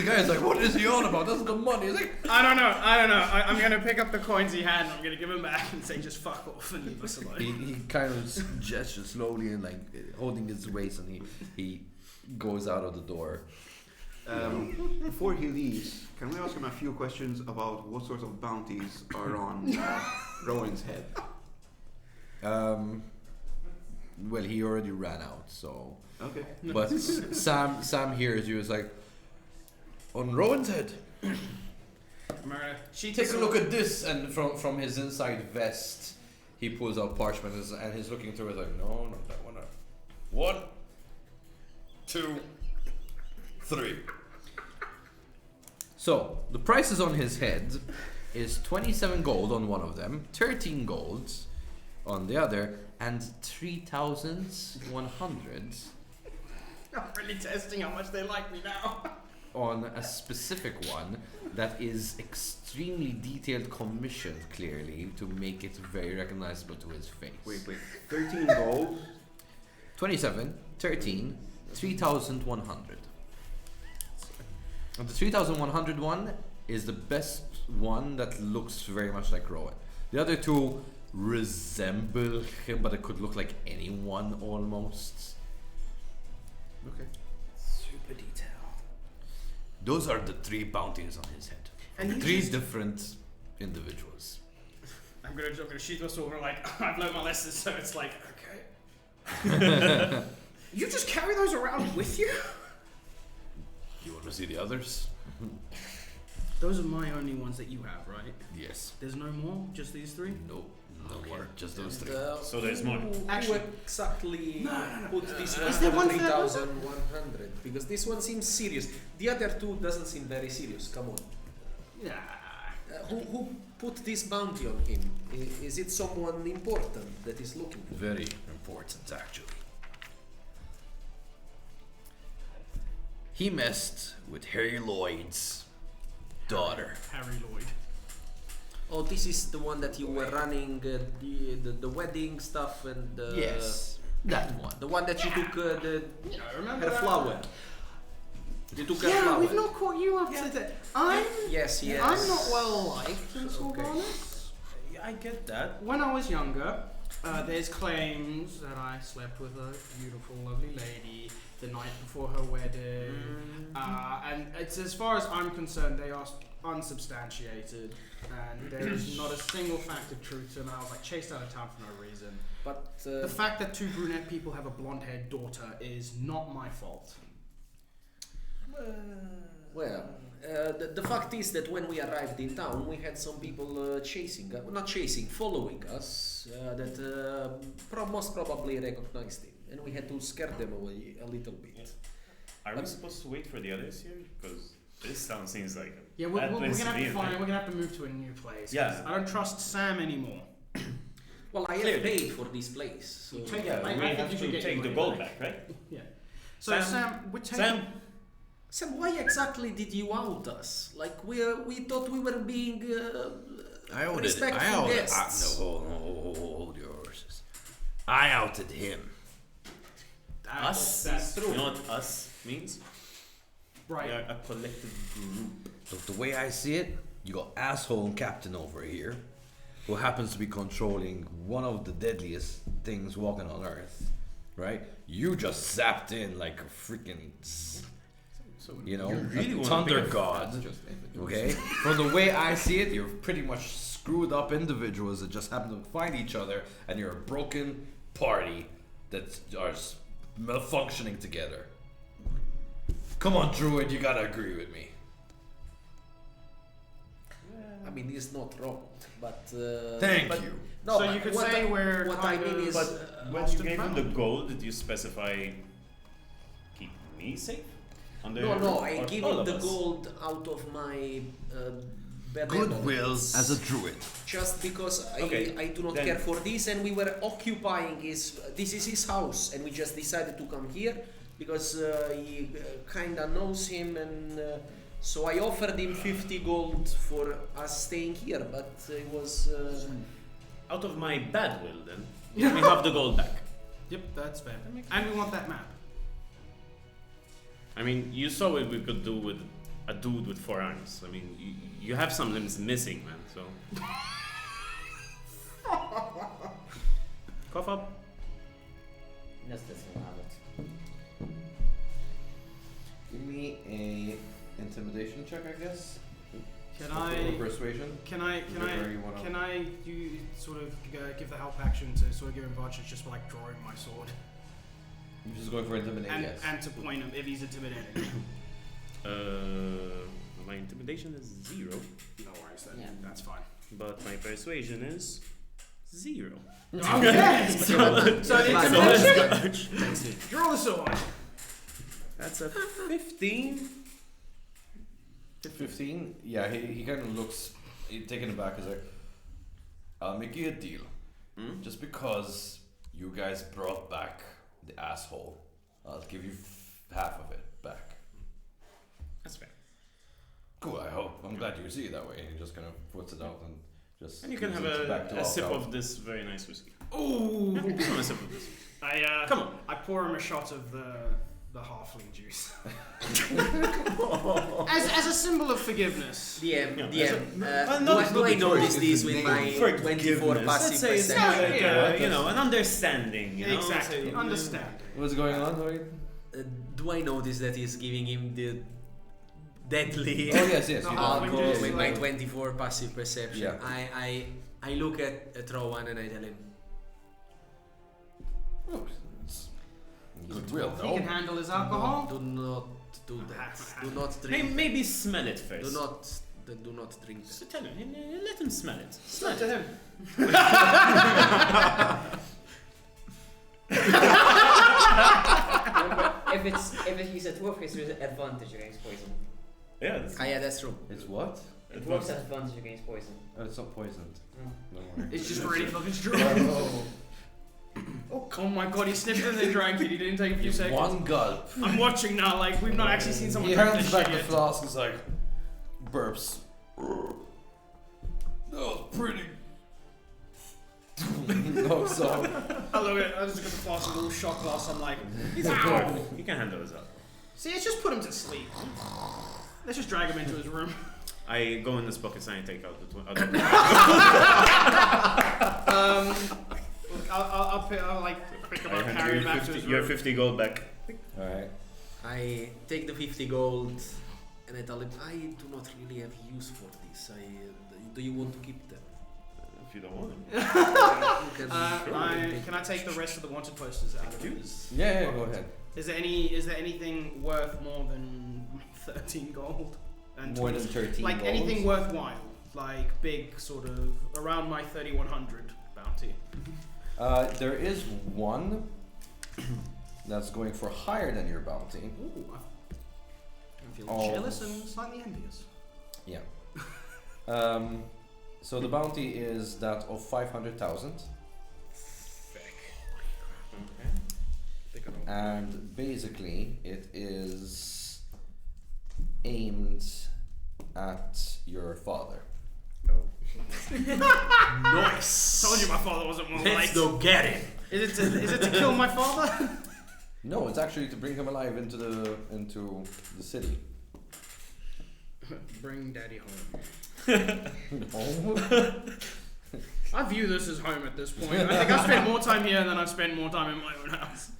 guy's like, what is he on about? That's the money. He's like,
I don't know. I'm gonna pick up the coins he had and I'm gonna give them back and say, just fuck off and leave us alone.
he kind of gestures slowly and like holding his waist, and he goes out of the door.
Before he leaves, can we ask him a few questions about what sort of bounties are on Rowan's head?
Well, he already ran out, so.
Okay.
But Sam hears you. Is like, on Rowan's head. Take a look at this, and from his inside vest, he pulls out parchment and he's looking through it like, no, not that one. 1, 2, 3. So the prices on his head is 27 gold on one of them, 13 gold on the other, and 3,100
I'm really testing how much they like me now.
on a specific one that is extremely detailed, commissioned clearly to make it very recognizable to his face.
Wait. 13 gold.
27, 13, 3,100. And the 3,100 one is the best one that looks very much like Rowan. The other two resemble him, but it could look like anyone almost.
Okay.
Super detailed.
Those are the 3 bounties on his head.
And you
3
just-
different individuals.
I'm gonna shoot my sword and like, I've learned my lessons, so it's like, okay. You just carry those around with you?
You want to see the others?
Those are my only ones that you have, right?
Yes.
There's no more? Just these 3?
No. No more. Just those 3.
So there's more.
Who
Actually-
exactly put this
Is
one
there
at
one for that
3,100? Because this one seems serious. The other two doesn't seem very serious. Come on.
Yeah.
Who put this bounty on him? Is it someone important that is looking for him?
Very important, actually. He messed with Harry Lloyd's daughter.
Harry Lloyd.
Oh, this is the one that you were running the wedding stuff and
Yes, that one.
the one that you took
Remember
her
that?
flower. You took her
Yeah,
flower.
we've not caught you up to that.
Yes, yes.
I'm not well liked in
Okay.
Sylvanas.
I get that.
When I was younger, there's claims that I slept with a beautiful, lovely lady the night before her wedding, and it's, as far as I'm concerned, they are unsubstantiated, and there is not a single fact of truth to them. I was like chased out of town for no reason.
But
The fact that two brunette people have a blonde-haired daughter is not my fault.
well, the fact is that when we arrived in town, we had some people chasing, not chasing, following us that most probably recognized him, and we had to scare them away a little bit.
Are we supposed to wait for the others here? Because this town seems like a
Yeah, we're
bad
gonna
place
have
be
to
in,
find.
right?
We're gonna have to move to a new place. 'cause
Yeah.
I don't trust Sam anymore.
Well, I have
Clearly.
paid for this place, so
Take
Yeah,
I
we
think
have
you should
to
get
take
your
the
money
gold back, right?
Yeah. So
Sam,
Sam, we're taking.
Sam,
Sam, why exactly did you out us? Like we thought we were being
I outed
respectful guests.
no, hold your horses. I outed him.
us.
That's
You
true.
know what us means?
Right.
We are a collective group.
Look, the way I see it, you got asshole and captain over here, who happens to be controlling one of the deadliest things walking on Earth, right? You just zapped in like a freaking,
So
you know,
really
a
wanna
thunder
pick a-
god. Okay, from the way I see it, you're pretty much screwed up individuals that just happen to find each other, and you're a broken party that are malfunctioning together. Come on, Druid, you gotta agree with me.
I mean, it's not wrong, but
Thank
but-
you.
No,
So
but
you could
what
say
I,
we're
what I
kind
mean
of-
is,
But when
lost
you
and
gave him the
found.
gold, did you specify keep me safe? Under
no, I
or
give
all
him
of
the
us?
gold out of my
Goodwill as a druid.
just because
Okay,
I do not
then-
care for this, and we were occupying this is his house, and we just decided to come here because he kinda knows him, and so I offered him 50 gold for us staying here, but it was
Out of my bad will, then let me have the gold back.
Yep, that's fair. And we want that map.
I mean, you saw what we could do with a dude with 4 arms. I mean, you have some limbs missing, man. So cough up.
Just doesn't have it.
Give me a intimidation check, I guess.
Can
Or
I?
persuasion. Whatever you wanna-
Can I do sort of give the help action to sort of give him advantage just by like drawing my sword
You're just going for intimidation.
and
Yes.
and to point him if he's intimidating.
My intimidation is 0,
No worries then.
Yeah.
That's fine.
but my persuasion is 0.
Okay. so the intimidation. Draw the sword.
That's a 15.
15. Yeah, he kind of looks taken aback. He's like, I'll make you a deal.
Hmm?
Just because you guys brought back the asshole, I'll give you half of it back.
That's fair.
Cool, I hope. I'm glad you see it that way. He just kind of puts it out and just.
And you can
gives
have
it back to
a sip
alcohol.
of this very nice whiskey.
Ooh.
Give him a sip of this.
Come on. I pour him a shot of the halfling juice. as a symbol of forgiveness.
DM.
Yeah.
DM.
no,
Do I notice
choice,
this
it's
with
his
my
name.
24
Forgiveness.
passive
Let's say it's
perception?
more like,
Yeah,
you know, an understanding. You know?
Exactly.
It's a-
Understand.
What's going on, Lloyd?
Do I notice that he's giving him the deadly
Oh, yes, yes.
No,
You
I'll
know.
Halfling
alcohol
juice,
with my
like-
24 passive perception?
Yeah.
I look at Rowan and I tell him,
Oh, it's goodwill,
He can
no?
handle his alcohol.
do not do that. Do not drink.
Maybe smell it first.
Do not drink that.
Just tell him. Let him smell it. Smell
to
it.
him.
If he's a dwarf, there's an advantage against poison.
Yeah. That's,
Ah, yeah, that's true.
It's what?
Dwarves have advantage against poison.
Oh, it's not poisoned.
Mm.
Don't worry.
It's just really fucking strong. Oh my god, he sniffed and then drank it. He didn't take a few seconds.
One gulp.
I'm watching now, like, we've not actually seen someone
He
drink
hands
this
back
shit
the
yet.
flask. It's like burps. No. No, so
I look at it, I just got the flask, a little shot glass. I'm like,
He's a dwarf. He can handle his alcohol.
see, let's just put him to sleep. Let's just drag him into his room.
I go in his pockets and I take out the other.
Look, I'll like pick him up, carry him back to his
Your
room.
50 gold back.
all right.
I take the 50 gold and I tell him, I do not really have use for this. Do you want to keep them?
If you don't want him.
You can
Can I take the rest of the wanted posters out of his?
Yeah, go ahead.
Is there anything worth more than 13 gold? And
More than
20
13
like
gold?
anything worthwhile, like big sort of around my 3100 bounty.
There is one that's going for higher than your bounty.
Ooh, I feel
Oh.
jealous and slightly envious.
Yeah. So the bounty is that of 500,000,
Okay.
and basically it is aimed at your father.
Nice!
Told you my father wasn't more
Let's
like.
go get him!
Is it to kill my father?
No, it's actually to bring him alive into the city.
Bring daddy home.
No.
I view this as home at this point. I think I've spent more time here than I've spent more time in my own house.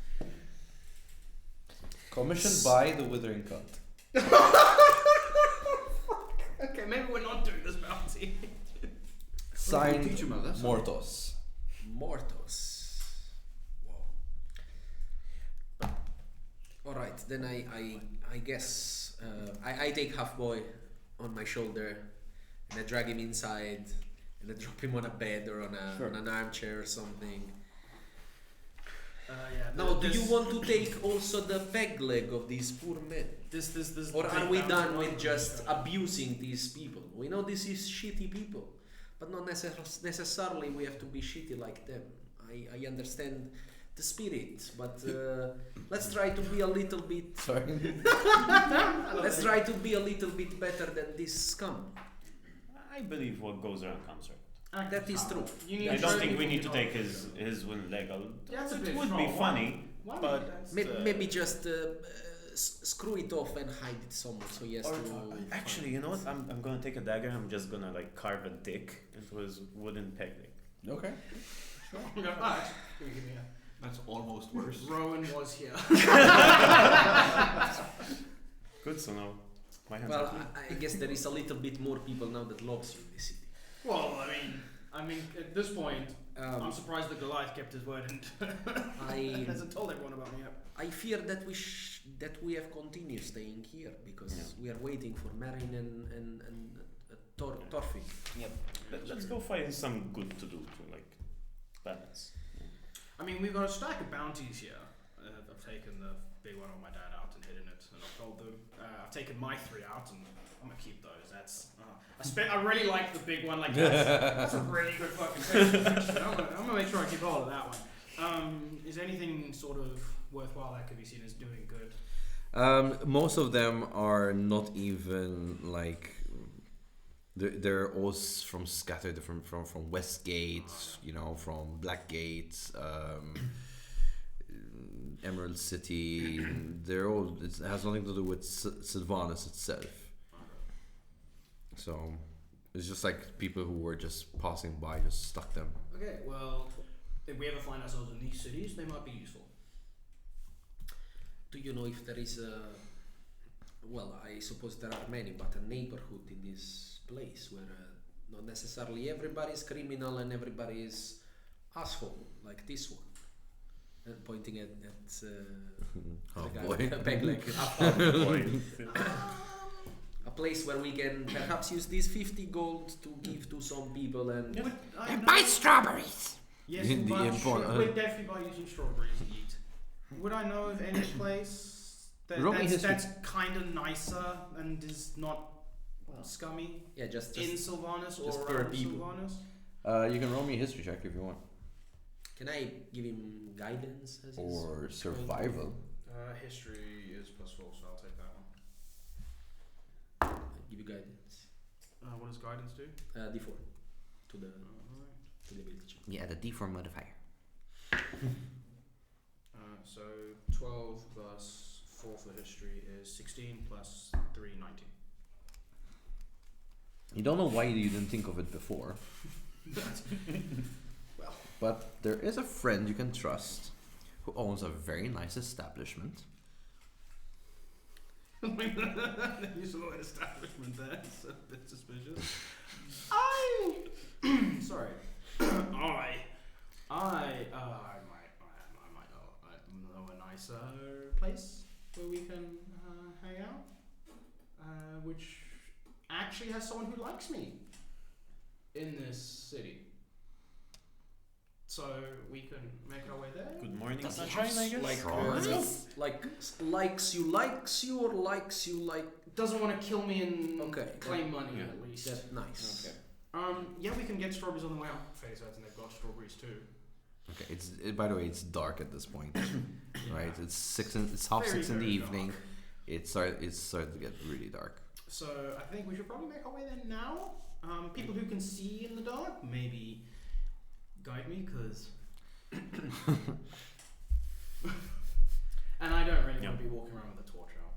Commissioned by the Withering Cut.
Okay, maybe we're not doing this bounty.
Signed
Teach him a lesson.
Mortos.
Mortos. Wow. Alright, then I guess I take Half Boy on my shoulder and I drag him inside and I drop him on a bed or on an armchair or something.
Yeah.
Now, do you want to take also the peg leg of these poor men?
This
Or are we done with
one?
just abusing these people? We know this is shitty people, but not necessarily we have to be shitty like them. I understand the spirit, but let's try to be a little bit.
Sorry.
Let's try to be a little bit better than this scum.
I believe what goes around comes around.
That is true.
You need
I
to
don't
show
think
me
we
what
need to
you
take
know.
his win legal.
That's a
It
bit
would
strong.
be funny,
Why
but
that's-
Maybe just screw it off and hide it somewhere so he has
or,
to.
actually, you know what? I'm gonna take a dagger. I'm just gonna like carve a dick into his wooden peg leg.
Okay.
You go, "Ah, give me a-"
That's almost worse.
Rowan was here.
Good to know. My hands
Well,
are clean.
I guess there is a little bit more people now that loves you in this city.
Well, I mean, at this point, I'm
Um,
surprised that Goliath kept his word and
I
hasn't told everyone about me yet.
I fear that we have continued staying here because we are waiting for Marin and Torfin.
Let's go find some good to do to like balance.
I mean, we've got a stack of bounties here. I've taken the big one on my dad out and hidden it, and I've told them. I've taken my 3 out, and I'm gonna keep those. That's I really like the big one. Like that's a really good fucking thing. I'm gonna make sure I keep hold of that one. Is there anything sort of worthwhile that could be seen as doing good?
Most of them are not even like. They're all from scattered from Westgate, you know, from Blackgate, Emerald City. They're all. It has nothing to do with Sylvanas itself. So it's just like people who were just passing by, just stuck them.
Okay, well, if we ever find ourselves in these cities, they might be useful.
Do you know if there is a? Well, I suppose there are many, but a neighborhood in this place where not necessarily everybody is criminal and everybody is asshole like this one. And pointing at the guy with the peg leg. A place where we can perhaps use these 50 gold to give to some people and
Yeah, but I
And
know-
buy strawberries.
Yes,
In the
but
import-
we'd definitely buy you some strawberries to eat. Would I know of any place
Roll me history.
that's kind of nicer and is not scummy
yeah, just
in Sylvanas
just
or
per
around
people.
Sylvanas?
You can roll me a history check if you want,
Can I give him guidance as
or survival.
History is +4, so I'll take that one.
I'll give you guidance.
What does guidance do?
D4 to the Quindi ability check.
Yeah, the D4 modifier.
So 12 plus 4 for history is 16 plus 3, 19.
You don't know why you didn't think of it before. But there is a friend you can trust who owns a very nice establishment.
You saw an establishment there. It's a bit suspicious. Sorry. I might know a nicer place where we can hang out, which actually has someone who likes me in this city. So we can make our way there.
Good morning,
Does he
sunshine,
have
I guess.
Likes you or likes you like.
Doesn't want to kill me and
Okay.
claim money
Yeah.
at least.
That's nice.
Okay.
Yeah, we can get strawberries on the way out. Fairly certain they've got strawberries too.
Okay, by the way, it's dark at this point, right? It's half
Very,
6 in the
very
evening.
dark.
It's started to get really dark.
So I think we should probably make our way there now. People who can see in the dark, maybe guide me, cause. And I don't really want to be walking around with a torch out.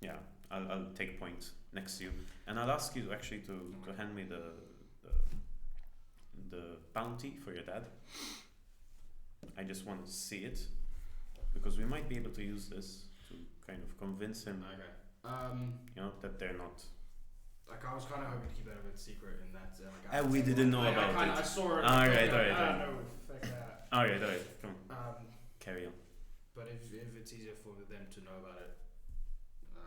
Yeah, I'll take point next to you, and I'll ask you actually to hand me the bounty for your dad. I just want to see it because we might be able to use this to kind of convince him.
Okay.
You know that they're not.
Like I was kind of hoping to keep that a bit secret in that.
We didn't know about it.
I saw it.
Alright.
No, fuck that.
Alright, come on, carry on.
But if it's easier for them to know about it,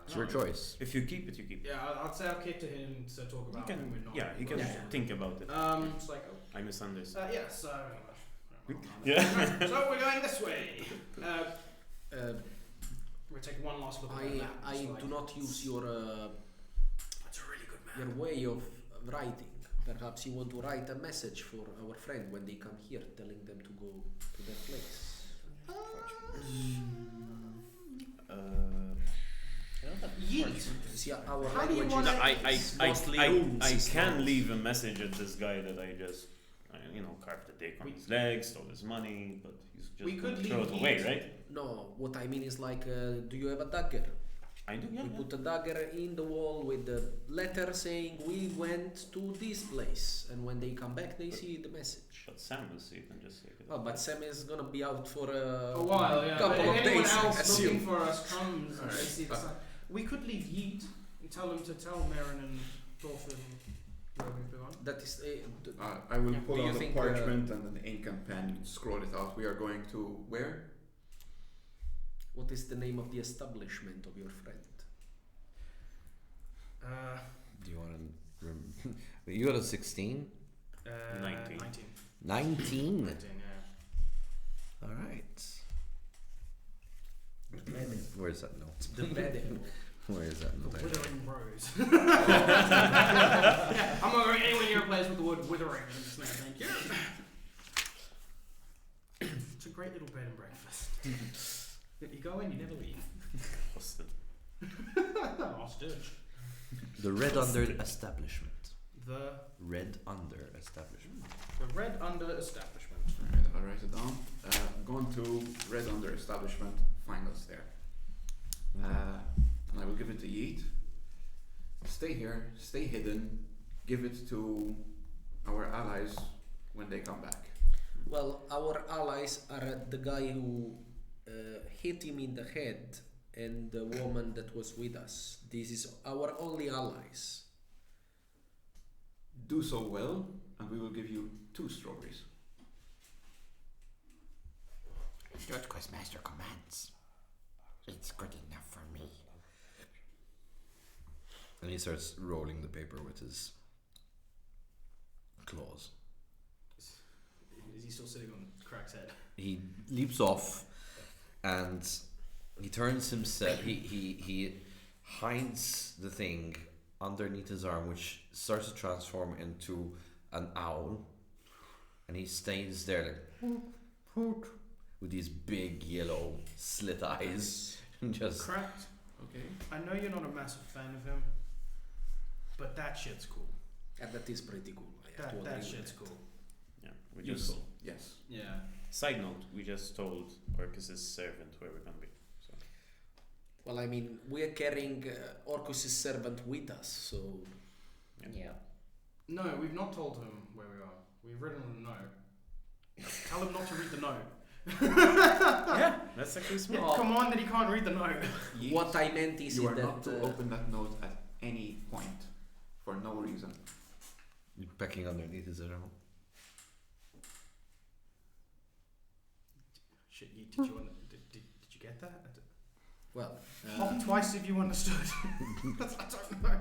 It's your choice.
If you keep it, you keep it.
Yeah, I'd say I'll keep to him to talk
He
about.
can,
when we're not.
yeah, he can think about it.
It's like
I misunderstood.
yeah. So.
Yeah.
So we're going this way. We'll take one last look at the map.
I do not use your
That's a really good map.
your way of writing. Perhaps you want to write a message for our friend when they come here, telling them to go to that place.
Yeet.
See, our
How do you
language
wanna-
is
I
mostly
I
runes.
can leave a message at this guy that I just, carved a dick on his leg, stole his money, but he's just
We
gonna
could
throw it
leave
away,
heat.
right?
No, what I mean is like, do you have a dagger?
I do, yeah.
We put a dagger in the wall with the letter saying we went to this place, and when they come back, they see the message.
But Sam will see it and just take it.
Well, but Sam is gonna be out for
A while, yeah.
couple
But
of
if anyone
days, I
else looking
assume.
for us comes and they
Alright.
see the sign, we could leave Yeet and tell them to tell Marin and Thorfinn where we've gone.
That is,
I will
Yeah.
pull
Do you
out a
think,
parchment and an ink and pen, scroll it out. We are going to where?
what is the name of the establishment of your friend?
Do you want to? You got a 16?
19.
19.
19, yeah.
All right. Where is that note?
The bedroom.
Where is that
The
note?
Withering Rose. Yeah, I'm not going anywhere near a place with the word withering. I'm just like, thank you. It's a great little bed and breakfast. You go in, you never leave.
Hosted.
Hostage.
The Red Under Establishment.
The
Red Under Establishment.
Red Under Establishment.
Alright, I'll write it down. Gone to Red Under Establishment, find us there. And I will give it to Yeet. Stay here, stay hidden, give it to our allies when they come back.
Well, our allies are the guy who hit him in the head and the woman that was with us. This is our only allies.
Do so well, and we will give you 2 strawberries.
Do it 'cause Master commands. It's good enough for me.
And he starts rolling the paper with his claws.
Is he still sitting on Crack's head?
He leaps off and he turns himself. He hides the thing underneath his arm, which starts to transform into an owl, and he stays there like with these big yellow slit eyes, and just
Cracked.
Okay.
I know you're not a massive fan of him, but that shit's cool.
And that is pretty cool. I have to
That
agree with
shit's
that.
cool.
We just
Useful. Yes.
Yeah.
side note. We just told Orcus's servant where we're gonna be. So
Well, I mean, we are carrying Orcus' servant with us, so
Yeah.
No, we've not told him where we are. We've written him a note. Tell him not to read the note.
yeah, that's actually
Yeah,
smart.
come on, that he can't read the note.
what I meant is
You are
that
not to open that note at any point for no reason.
You're pecking underneath his arm.
Shit, did you get that?
well,
Hop twice if you understood. I don't know.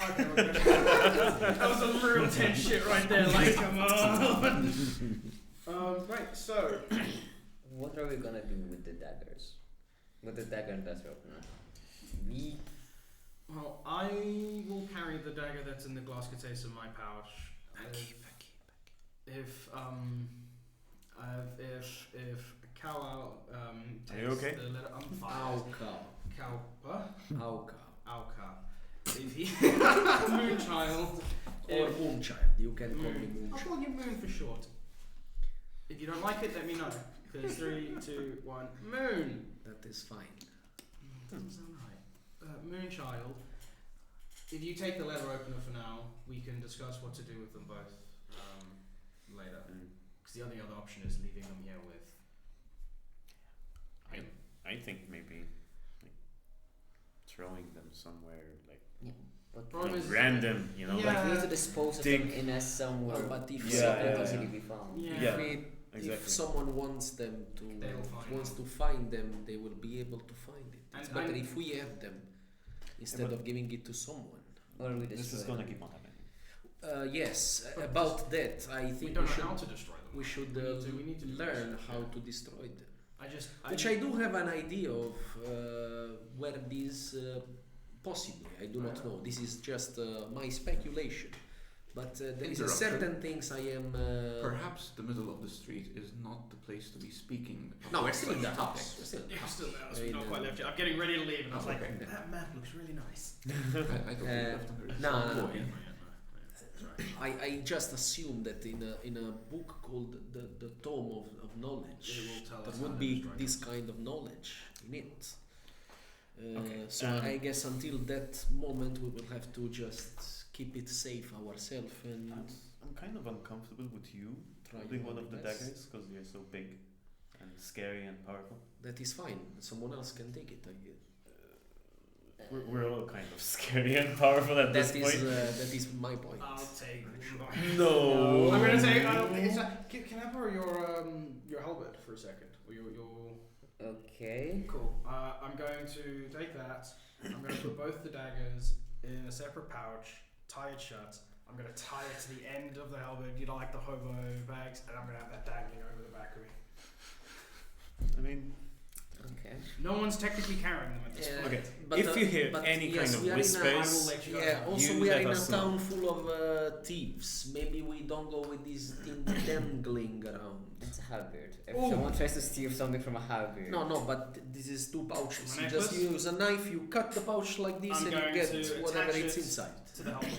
Okay, we're good. That was some real tense shit right there. Like, come on. Right, so
What are we gonna do with the daggers? With the dagger and letter opener? We
well, I will carry the dagger that's in the glass case in my pouch. If Cal takes
you okay?
the letter, I'm fine.
Auka.
Calpa.
Auka.
If he Moonchild.
Or
If-
Moonchild. You can call me
I'll
Moonchild.
call you Moon for short. If you don't like it, let me know. Because 3, 2, 1, Moon.
That is fine.
Doesn't sound right. Moonchild. If you take the letter opener for now, we can discuss what to do with them both later. Because the only other option is leaving them here with.
I think maybe like, throwing them somewhere like
Problem is-
random, you know,
Yeah.
like
we need to dispose of
Dig.
them in a somewhere
Well, but if
Yeah,
that
yeah,
can
yeah.
easily be found.
Yeah.
Yeah.
If
exactly.
someone wants them to
They'll find
wants
them.
to find them, they will be able to find it. It's
And-
better
and-
if we have them instead
but-
of giving it to someone.
Or we
This
destroy
is gonna
them.
keep on happening.
Yes,
But
about that, I
We
think
don't
we
know
should
how to destroy them.
we should
we need to do
learn
research,
how
yeah.
to destroy them.
Which
I do have an idea of where this possibly. I do not know. This is just my speculation. But there is a
Interruption.
certain things I am.
Perhaps the middle of the street is not the place to be speaking.
No, we're
about
still in the
such
house.
topics.
We're still in the
Yeah,
house.
still there.
I
So
mean,
not quite left yet. I'm getting ready to leave, and I was
Oh,
like,
okay.
that map looks really nice.
I don't think left under his
no, no,
employ.
I just assume that in a book called the Tome of Knowledge,
It will tell us
there
how
would
to
be
destroy
this kind of knowledge in it.
Okay,
So I guess until that moment we will have to just keep it safe ourselves and
I'm kind of uncomfortable with you
try
holding one
our
of the
best.
daggers because you're so big and scary and powerful.
That is fine. Someone else can take it. I guess.
We're all kind of scary and powerful at this
That
point.
is that is my point.
I'll take one.
No.
I'm gonna say, can I borrow your halberd for a second? Or your
Okay.
Cool. I'm going to take that. I'm going to put both the daggers in a separate pouch, tie it shut. I'm going to tie it to the end of the halberd, you know, like the hobo bags, and I'm going to have that dangling over the back of me.
I mean,
Okay.
No one's technically carrying them at this
Yeah.
point.
okay.
But,
If you hear
but
any
yes,
kind
we
of
are in a-
I will
whispers,
let you guys
Yeah,
know.
also
You
we are
let
in a
us know.
town full of thieves. Maybe we don't go with this thing dangling around.
It's a halberd. If
Ooh.
someone tries to steal something from a halberd.
No, but this is two pouches.
My
You just
necklace?
use a knife, you cut the pouch like this,
I'm
and you
going
get
to
whatever
attach
it's
it
inside.
To the halberd.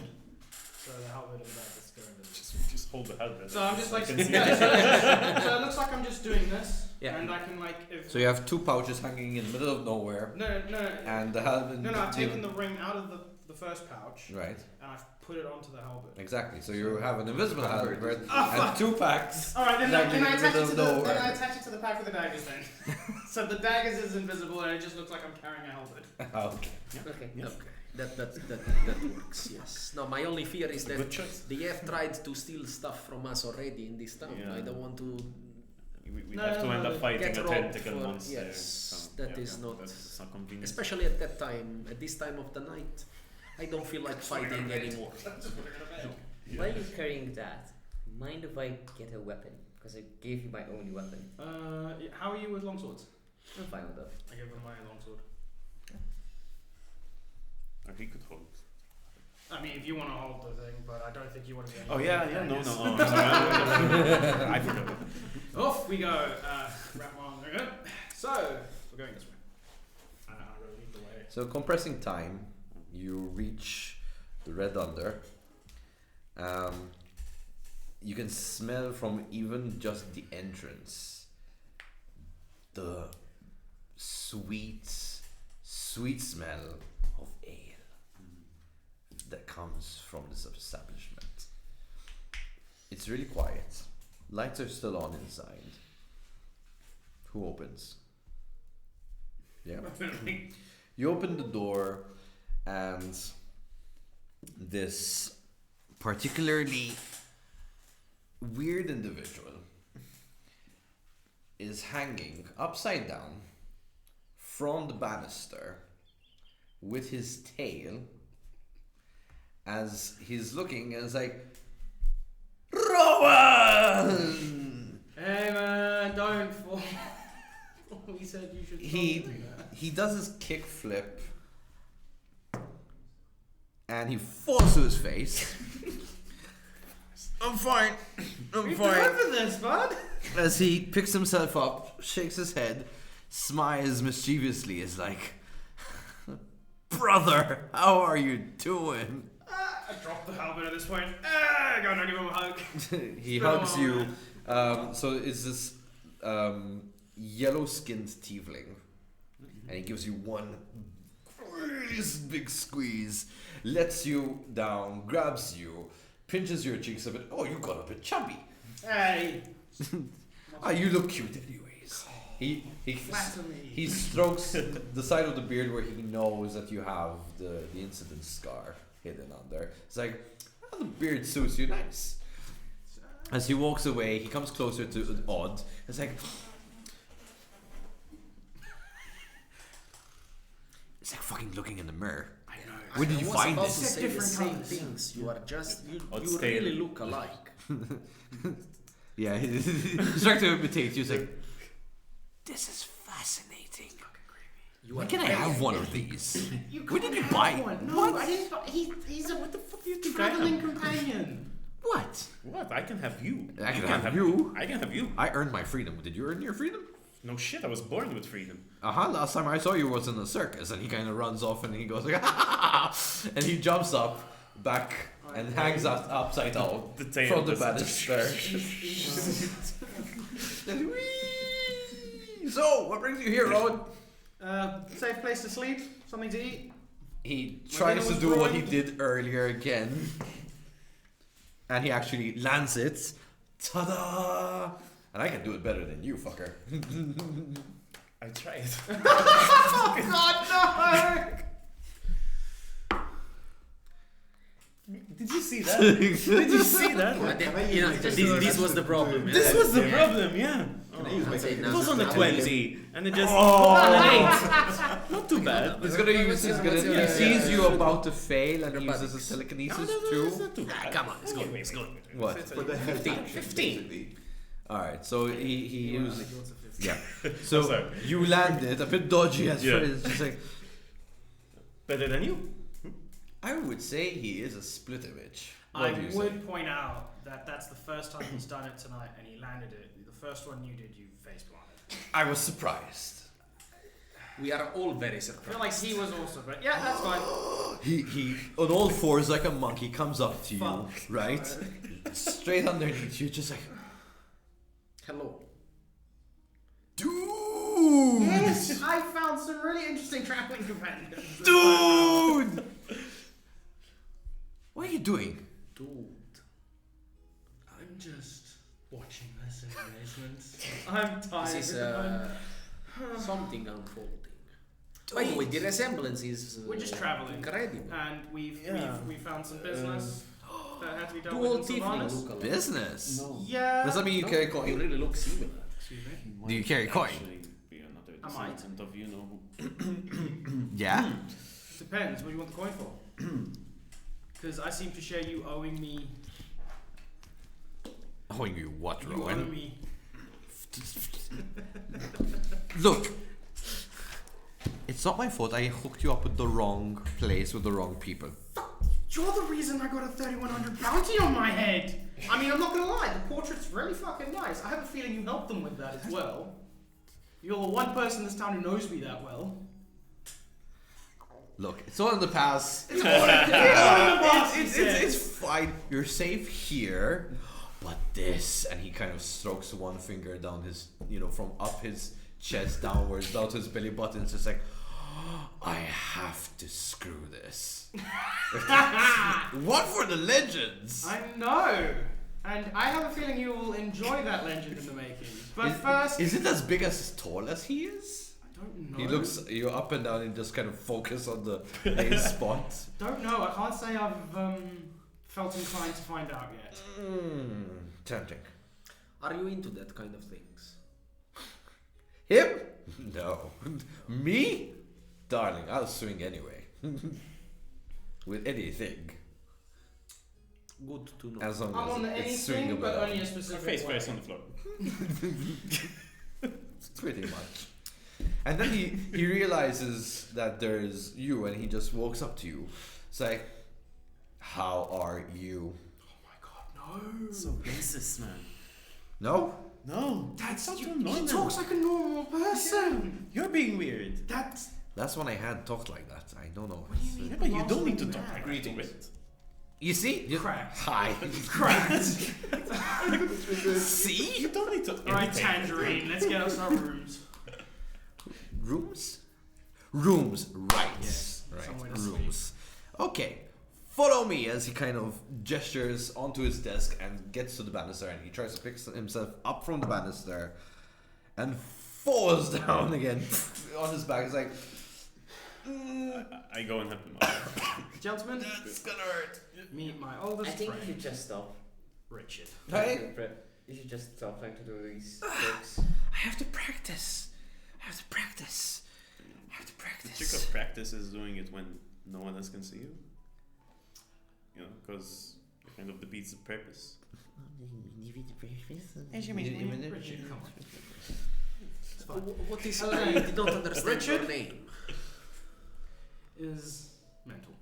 So the halberd and that is going to
just hold the halberd.
So I'm just like,
I can see
yeah,
it.
so it looks like I'm just doing this,
Yeah.
and I can like, if
So you have two pouches hanging in the middle of nowhere,
no,
and the halberd.
no, I've taken the ring out of the first pouch,
Right,
and I've put it onto the halberd.
exactly. So you have an invisible
Halberd.
halberd
Ah,
and two packs.
All right, then
Dangling
I
in the
attach it
middle
to
of
the
nowhere.
then I attach it to the pack with the daggers then. So the daggers is invisible, and it just looks like I'm carrying a halberd.
Okay.
Okay.
Yeah.
Okay, that works. Yes. No, my only fear is that
Good choice.
they have tried to steal stuff from us already in this town.
Yeah.
I don't want to.
We
No,
have to
no,
end
no,
up fighting
get
a
robbed
tentacle
for-
monster.
yes,
so,
that
yeah,
is not-
That's not convenient.
Especially at that time, at this time of the night, I don't feel like fighting anymore.
Yeah.
While you're carrying that, mind if I get a weapon? Because I gave you my only weapon.
How are you with longswords?
I'm fine with that.
I give them my longsword.
Or he could hold.
I mean, if you want to hold the thing, but I don't think you want to be.
Oh yeah, yeah, no, no.
Daggers.
Oh, sorry. I forgot.
Off we go. Wrap on. There we go. So we're going this way. I'm gonna lead the way.
So compressing time, you reach the Red Under. you can smell from even just the entrance the sweet smell of ale that comes from this establishment. It's really quiet. Lights are still on inside. Who opens? Yeah. You open the door, and this particularly weird individual is hanging upside down from the banister with his tail as he's looking and is like, Rowan!
Hey man, don't fall. We said you should.
He does his kick flip and he falls to his face. I'm fine.
We've been over this, bud.
As he picks himself up, shakes his head, smiles mischievously, is like, brother, how are you doing?
I dropped the helmet at this point. Go and give him a hug.
He hugs you. So it's this yellow-skinned tiefling, and he gives you one really big squeeze, lets you down, grabs you, pinches your cheeks a bit. Oh, you got a bit chubby.
Hey.
You look cute anyways.
Flatter me.
He strokes the side of the beard where he knows that you have the incident scar hidden under. It's like, oh, the beard suits you nice. As he walks away, he comes closer to Odd. It's like, it's like fucking looking in the mirror.
I know.
Where did you find
this?
this?
Say the
Different
same
colours.
things. You are just you
Odds
really
tail.
look alike.
Yeah, he's trying to imitate you. He's like, this is fascinating.
You
When
are
can I
very
have one of
identical.
these?
You
Where did
can't
you
have
buy?
one. No,
What?
I didn't. He's a what the fuck? You
think I
traveling
am?
companion.
What?
What? I can have you.
I can
can't
have you.
I can have you.
I earned my freedom. Did you earn your freedom?
No shit, I was born with freedom.
Last time I saw you was in a circus, and he kind of runs off and he goes like, and he jumps up back and hangs up upside down
The tail
from the
just-
banister. So, what brings you here, Rowan?
Safe place to sleep. Something to eat.
He
My
tries
dinner
to
was
do what he
ruined.
did earlier again, and he actually lands it. Ta-da! And I can do it better than you, fucker.
I tried.
Oh God, no!
Did you see that? Did you see that?
This was the problem.
This was the problem, yeah.
I'd say
It
now
was on the
now
20 and it just on an 8. Not too bad.
He's gonna use. He sees you about to fail, and he uses his
No,
telekinesis
it's
too.
not too bad.
come on, it's good.
It's good.
What?
For the
15.
All right. So he used. Yeah.
I'm
So
sorry.
you landed a bit dodgy at
Yeah.
first. It's just like,
Better than you.
I would say he is a split image.
I
What do you say?
would point out that that's the first time he's done it tonight, and he landed it. The first one you did, you face planted.
I was surprised.
We are all very
I feel
surprised.
like he was also, but yeah, that's fine.
He on all fours like a monkey comes up to you,
Fuck.
right? Straight underneath you, just like,
Hello.
dude,
Yes, I found some really interesting traveling companions.
dude. What are you doing?
Dude.
I'm just watching this in amazement. I'm tired.
This is something unfolding. By the way, the resemblance is
We're just traveling.
incredible.
And we found some business that had to be
Do
done
all
with in
tieflings
Sylvanas.
look alike?
Business.
Yeah.
Does that mean you carry
You
coin?
really look similar.
Excuse me.
Do you carry coin?
Actually, be another
I might.
descendant of you know who.
Yeah.
Depends. What do you want the coin for? Because I seem to share you owing me.
Owing you what,
You owe
Rowan?
me.
Look, it's not my fault. I hooked you up with the wrong place with the wrong people.
You're the reason I got a 3,100 bounty on my head. I mean, I'm not gonna lie. The portrait's really fucking nice. I have a feeling you helped them with that as well. You're the one person in this town who knows me that well.
Look, it's all in the past.
It's
It's fine. You're safe here. but this, and he kind of strokes one finger down his, from up his chest downwards, down to his belly button. It's just like, I have to screw this. What for the legends?
I know! And I have a feeling you will enjoy that legend in the making. But first...
Is it as big as tall as he is?
I don't know.
He looks you up and down and just kind of focus on the A spot.
Don't know. I can't say I've felt inclined to find out yet.
Tempting.
Are you into that kind of things?
Him? No. Me? Darling, I'll swing anyway. With anything.
Good to know.
As long
I'm on
as it's
anything,
swingable.
but only a
Her
specific
face
way.
first on the floor.
Pretty much. And then he realizes that there's you, and he just walks up to you. It's like, how are you?
Oh my god, no!
So racist, man.
No?
No,
That's
not
you,
so normal.
he talks like a normal person.
You're being weird.
That's
Last one I had talked like that. I don't know.
What do you mean?
Yeah, but you
Last
don't need to
one
talk
you
like
had.
greetings.
You see?
Cracked.
Hi.
Cracked.
See?
You don't need to.
Alright,
imitate.
Tangerine, let's get us our rooms.
Rooms? Rooms, right.
Yes,
Right.
somewhere to
Rooms. Okay. Follow me as he kind of gestures onto his desk and gets to the banister, and he tries to pick himself up from the banister and falls down again on his back. He's like,
I go and help him out.
Gentlemen,
that's gonna hurt.
meet my
I
oldest
think
friend,
you should just stop.
Richard.
Right?
You should just stop trying to do these jokes.
I have to practice. I have to practice. I have to
The trick
practice.
of practice is doing it when no one else can see you. Because it kind of defeats the purpose.
Richard, come on. It's fine.
What is
Hello.
I did not understand
Richard?
your name.
Is mental.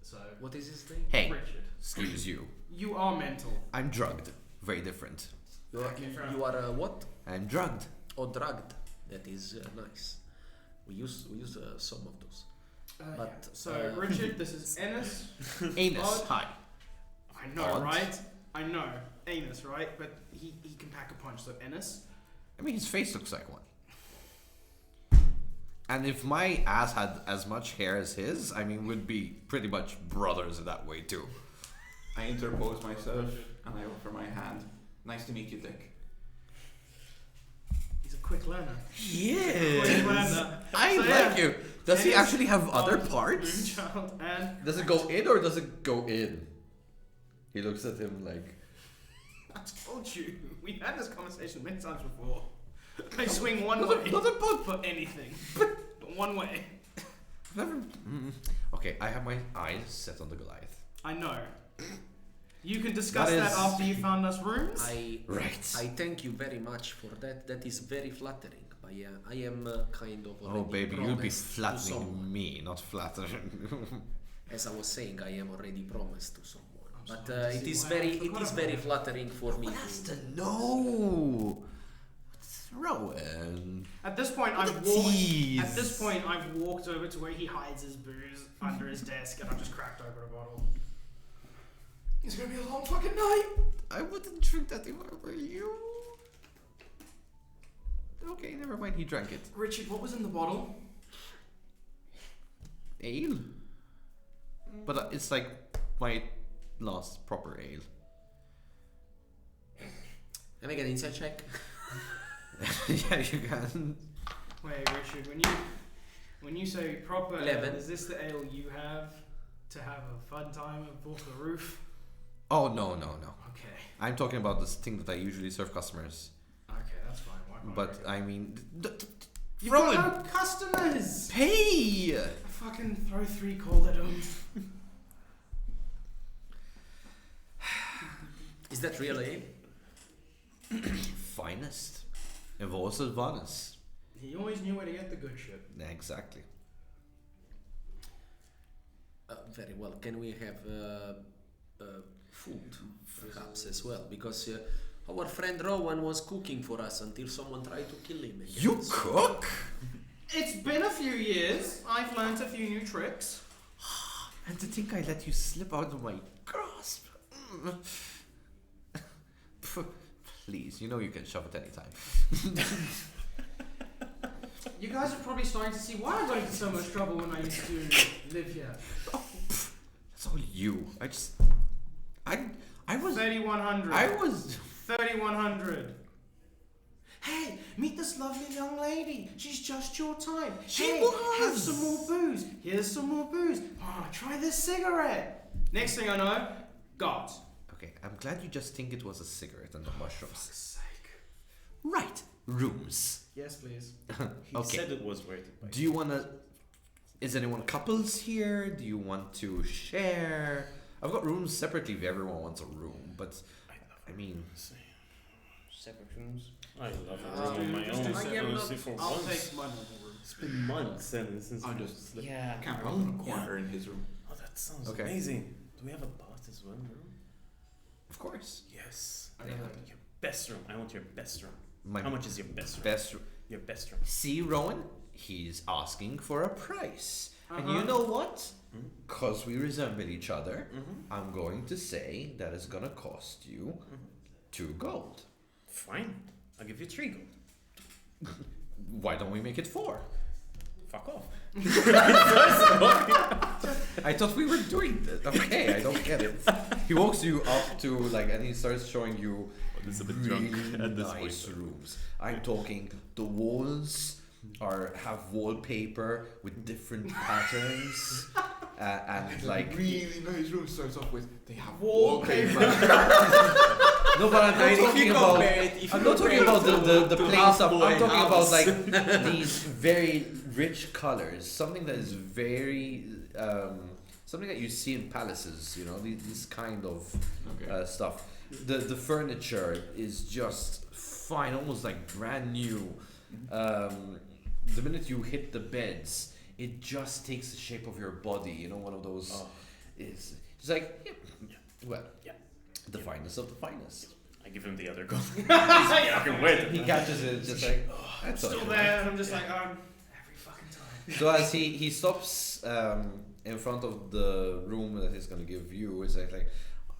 So,
What is his name?
Hey,
Richard,
excuse you.
you are mental.
I'm drugged. Very different.
You are,
Okay, fair
you are what?
I'm drugged.
Or drugged. That is nice. We use some of those. But,
So,
uh,
Richard, this is Ennis.
Anus.
Odd.
Hi.
I know,
Odd.
right? I know. Anus, right? But he can pack a punch, so Ennis.
I mean, his face looks like one. And if my ass had as much hair as his, I mean, we'd be pretty much brothers in that way too.
I interpose myself and I offer my hand. Nice to meet you, Dick.
He's a quick learner.
Yeah.
Quick learner.
I
So,
like
yeah.
you. Does he
Ennis,
actually have other
Odd,
parts?
Moonchild, and
Does it go in or does it go in? He looks at him like,
I told you, we've had this conversation many times before. I swing one
Not a-
way
not a bug.
for anything. But one way.
never. Okay, I have my eyes set on the Goliath.
I know. You can discuss
That
that
is-
after you found us rooms.
Right.
I thank you very much for that. That is very flattering. But yeah, I am kind of already
Oh baby, you'll be
promised to
flattering
someone.
me, not flattering.
As I was saying, I am already promised to someone.
I'm
But
sorry to
it
see
is
why
very,
I
it
forgot
is
about
very
it.
flattering for me.
What has
To,
to know? What's Rowan?
At this point,
What
I've
a
walked.
tease.
At this point, I've walked over to where he hides his booze under his desk, and I've just cracked open a bottle. It's gonna be a long fucking night.
I wouldn't drink that if I were you. Okay, never mind. He drank it.
Richard, what was in the bottle?
Ale. But it's like my last proper ale.
Can I get an insight check?
Yeah, you can.
Wait, Richard, when you say proper
11.
ale, is this the ale you have to have a fun time above the roof?
Oh no.
Okay.
I'm talking about this thing that I usually serve customers.
Okay, that's fine. Why can't
But
I
I mean,
You've
Rowan,
got no customers!
pay.
I fucking throw 3 cold at him.
Is that real ale?
Finest. Evolves advances.
He always knew where to get the good shit.
Exactly.
Very well. Can we have food, perhaps, as well? Because our friend Rowan was cooking for us until someone tried to kill him. again.
You
So-
cook?
It's been a few years. I've learnt a few new tricks.
And to think I let you slip out of my grasp. Please, you know you can shove it anytime.
You guys are probably starting to see why I got into so much trouble when I used to live here.
That's all you. I was.
3100.
I was.
3100. Hey, meet this lovely young lady. She's just your type.
She
hey,
was.
Have some more booze. Here's some more booze. Oh, try this cigarette. Next thing I know, God.
Okay, I'm glad you just think it was a cigarette and not mushrooms.
Fuck's sake.
Right, rooms.
Yes, please.
He
Okay.
said it was worth it.
Do you wanna? Is anyone couples here? Do you want to share? I've got rooms separately if everyone wants a room, but I mean,
Separate rooms.
I love a room on my
Just
own.
do
so
separate.
honestly, for
I'll
once.
take my normal room.
It's been months since
I'll
we
just
slept.
Yeah.
camp out in a corner in his room.
Oh, that sounds
Okay.
amazing. Do we have a bath as well, room?
of course,
Yes.
I
Yeah.
know.
Your best room. I want your best room.
my
How much is your best room?
best.
Your best room.
See, Rowan, he's asking for a price, and
Uh-huh.
you know what?
Hmm?
Cause we resemble each other,
Mm-hmm.
I'm going to say that it's gonna cost you 2 gold.
Fine. I'll give you 3 gold.
Why don't we make it 4?
Fuck off.
I thought we were doing this. Okay, I don't get it. He walks you up to and he starts showing you
He's a bit
really
drunk at this
nice
point.
rooms. I'm talking the walls have wallpaper with different patterns and
really nice room starts off with they have
Wallpaper.
No, but I'm not talking about. I'm not talking about the plain stuff. I'm talking about these very rich colors. Something that is very something that you see in palaces. You know, this kind of
Okay.
stuff. The furniture is just fine, almost like brand new. The minute you hit the beds, it just takes the shape of your body. You know, one of those.
Oh.
It's like well,
Yeah.
the finest of the finest.
I give him the other gold. Fucking wait.
He catches it, just like that's
Still
all.
there, and I'm just like, every fucking time.
So as he stops in front of the room that he's gonna give you, it's like,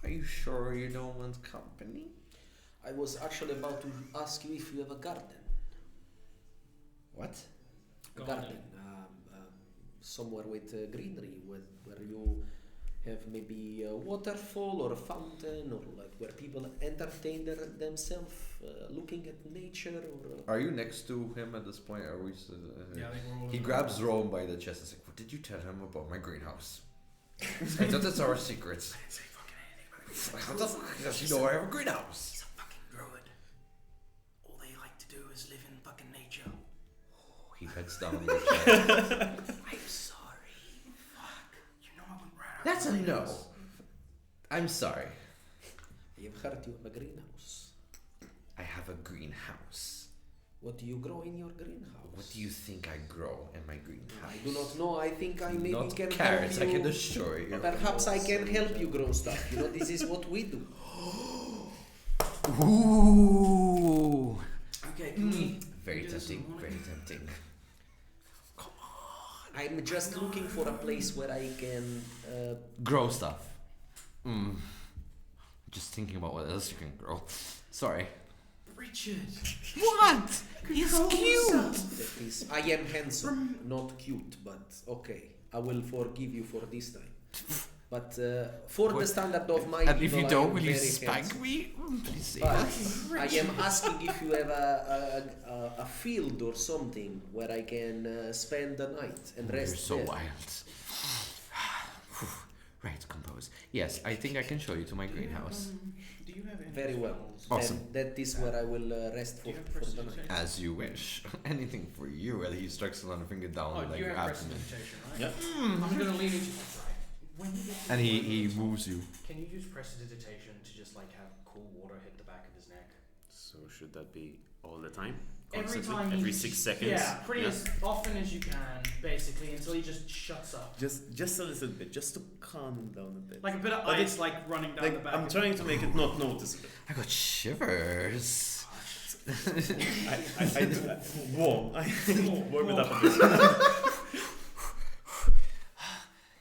are you sure you don't want company?
I was actually about to ask you if you have a garden.
What?
A garden. Somewhere with greenery, where you have maybe a waterfall or a fountain, or like where people entertain themselves looking at nature. Or
Are you next to him at this point? Are we?
Yeah, I think we're all
He
in
grabs Rome by the chest and says, "What did you tell him about my greenhouse? I thought that's our secret.
I didn't say fucking anything about it.
What the fuck does he know I have a greenhouse?"
He's a fucking druid. All they like to do is live in fucking nature.
He bets down on your chest.
I'm sorry. Fuck. You know I went right out.
That's a no. I'm sorry.
I have heard you have a greenhouse.
I have a greenhouse.
What do you grow in your greenhouse?
What do you think I grow in my greenhouse?
I do not know. I think I maybe
Not
can
carrots, I
help you.
can assure you.
Perhaps I can help you grow stuff. You know, this is what we do.
Ooh.
Okay, can we?
Very
do this in the
tempting,
morning?
very tempting.
I'm just looking for a place where I can.
Grow stuff. Just thinking about what else you can grow. Sorry.
Richard.
What? He's
Control
cute.
yourself.
That is, I am handsome, not cute, but okay. I will forgive you for this time. But for the
What?
standard of my
And
people,
if you
I
don't,
am
will you
very
spank
handsome.
me? Please say
But
that.
I am asking if you have a field or something where I can spend the night and
You're
rest
so
there.
wild. Right, compose. Yes, I think I can show you to my greenhouse.
Do you have any
Very well.
Awesome.
And that is where I will rest
Do
for,
you have
for the night.
prestidigitation?
As you wish. Anything for you. And he strikes another finger down
Oh,
like
you
your
have
abdomen.
prestidigitation, right?
Yeah.
I'm gonna lean into that. Right. When you get to
And
the
he
bottom,
moves you.
Can you use prestidigitation to just like have cool water hit the back of his neck?
So should that be all the time?
Every
Constantly?
time.
Every
he-
6 seconds?
Yeah, pretty as often as you can, basically, until he just shuts up.
Just a little bit, just to calm him down a bit.
Like a bit of
But
ice, like running down the
Like,
back.
I'm
of
trying to make it not noticeable.
I got shivers.
I do that. Warm. Warm it up a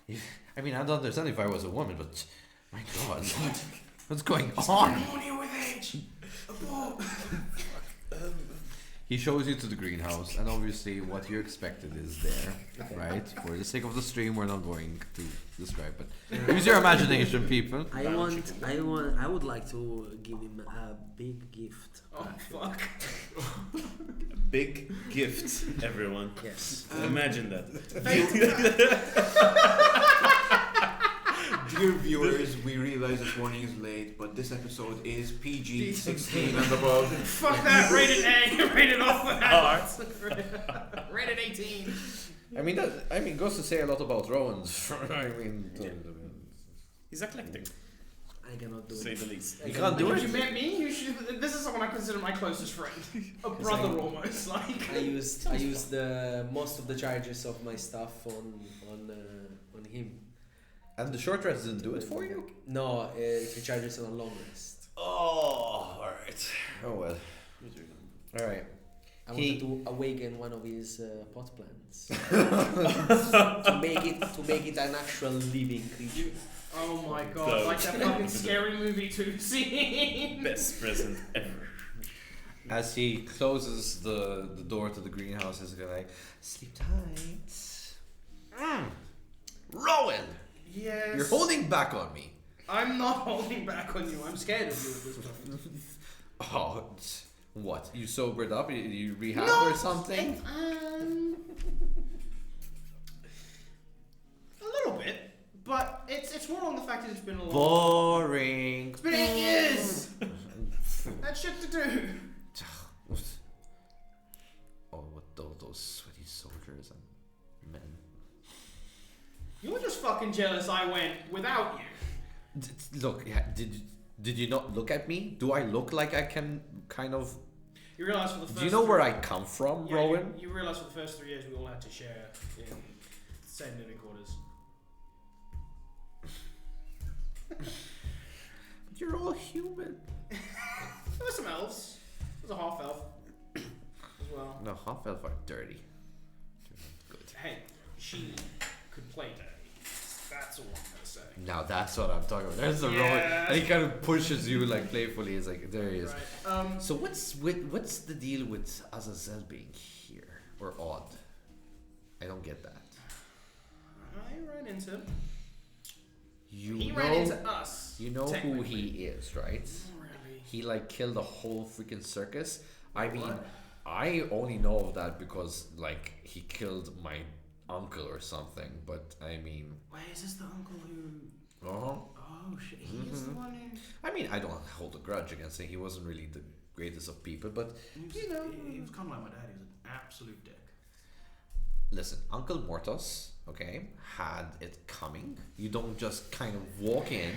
bit.
I mean, I'd understand if I was a woman, but my God, what's going
He's
on?
pneumonia with age. A
He shows you to the greenhouse, and obviously what you expected is there, right? For the sake of the stream, we're not going to describe, but use your imagination, people.
I would like to give him a big gift.
Oh fuck!
Big gift, everyone.
Yes.
Imagine that.
Dear viewers, we realize this warning is late, but this episode is PG-16 and above.
Fuck that! Rated A. Rated off the heart. Rated 18.
I mean, goes to say a lot about Rowan's.
He's eclectic,
I cannot do
to say
it.
the least.
You can't do
If
it.
you met me, you should. This is someone I consider my closest friend, a brother almost. Like
I used the most of the charges of my stuff on him.
And the short rest didn't do it for you?
No, it recharges on a long rest.
Oh, alright. Oh well. Alright.
I
He-
wanted to awaken one of his pot plants to make it an actual living creature.
oh my god,
So-
like that fucking scary movie 2 scene.
Best present ever.
As he closes the door to the greenhouse, he's gonna like, sleep tight. Rowan!
Yes.
You're holding back on me.
I'm not holding back on you. I'm scared of you at this point.
Oh, what? You sobered up? You rehabbed
No,
or something?
A little bit, but it's more on the fact that it's been a long.
Boring.
It's been 8 years. That's shit to do.
Oh, what those sweaty soldiers and men.
You're just fucking jealous I went without you.
Look, yeah, did you not look at me? Do I look like I can kind of?
You realise for the first.
Do you know where I come from,
Yeah,
Rowan?
you realise for the first 3 years we all had to share in the same living quarters.
But you're all human.
There were some elves. There was a half elf as well.
No, half elf are dirty. Good.
Hey, she could play dirty. That's all I'm gonna say.
Now that's what I'm talking about. There's the Rowan,
Yeah.
and he kind of pushes you like playfully. It's like there he is.
Right.
So what's the deal with Azazel being here or odd? I don't get that.
I ran into him.
You
He
know,
ran into us.
you know who
technically.
he is, right?
Not really.
He like killed a whole freaking circus. I mean,
What?
I only know of that because like he killed my uncle or something. But I mean,
Wait, is this the uncle who?
uh-huh.
Oh shit, he is the one who.
I mean, I don't hold a grudge against him. He wasn't really the greatest of people, but
He was,
You know.
he was kind of like my dad. He was an absolute dick.
listen, Uncle Mortos, okay, had it coming. You don't just kind of walk in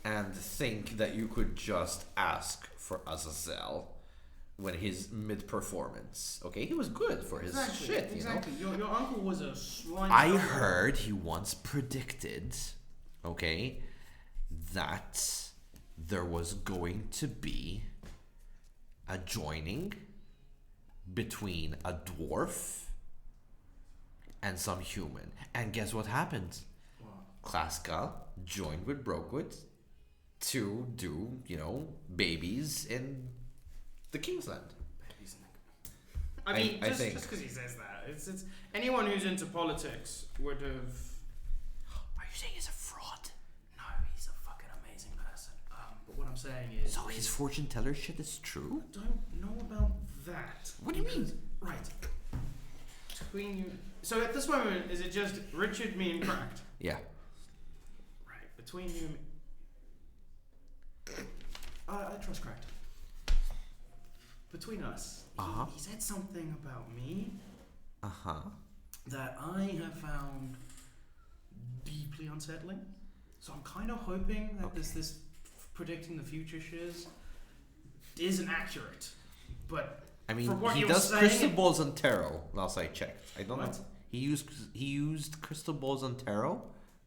and think that you could just ask for Azazel when he's mid-performance. Okay, he was good for his shit, you know.
Exactly. Your uncle was a swine.
I heard he once predicted, okay, that there was going to be a joining between a dwarf and some human. And guess what happened?
What?
Klaska joined with Brokewood to do, babies in the Kingsland.
Babies in the- I mean,
I think.
just because he says that, it's anyone who's into politics would have.
Are you saying he's a fraud?
No, he's a fucking amazing person. But what I'm saying is,
So his fortune teller shit is true?
I don't know about that.
What do you mean?
Right. Between you. So at this moment, is it just Richard, me, and Cracked?
Yeah.
Right. Between you and me. I trust Cracked. Between us,
Uh-huh.
he said something about me
Uh-huh.
that I have found deeply unsettling. So I'm kind of hoping that this predicting the future shiz isn't accurate. But
I mean,
From what
he
you were
does
saying-
crystal balls and tarot. Last I checked, I don't
What?
know. He used crystal balls and tarot.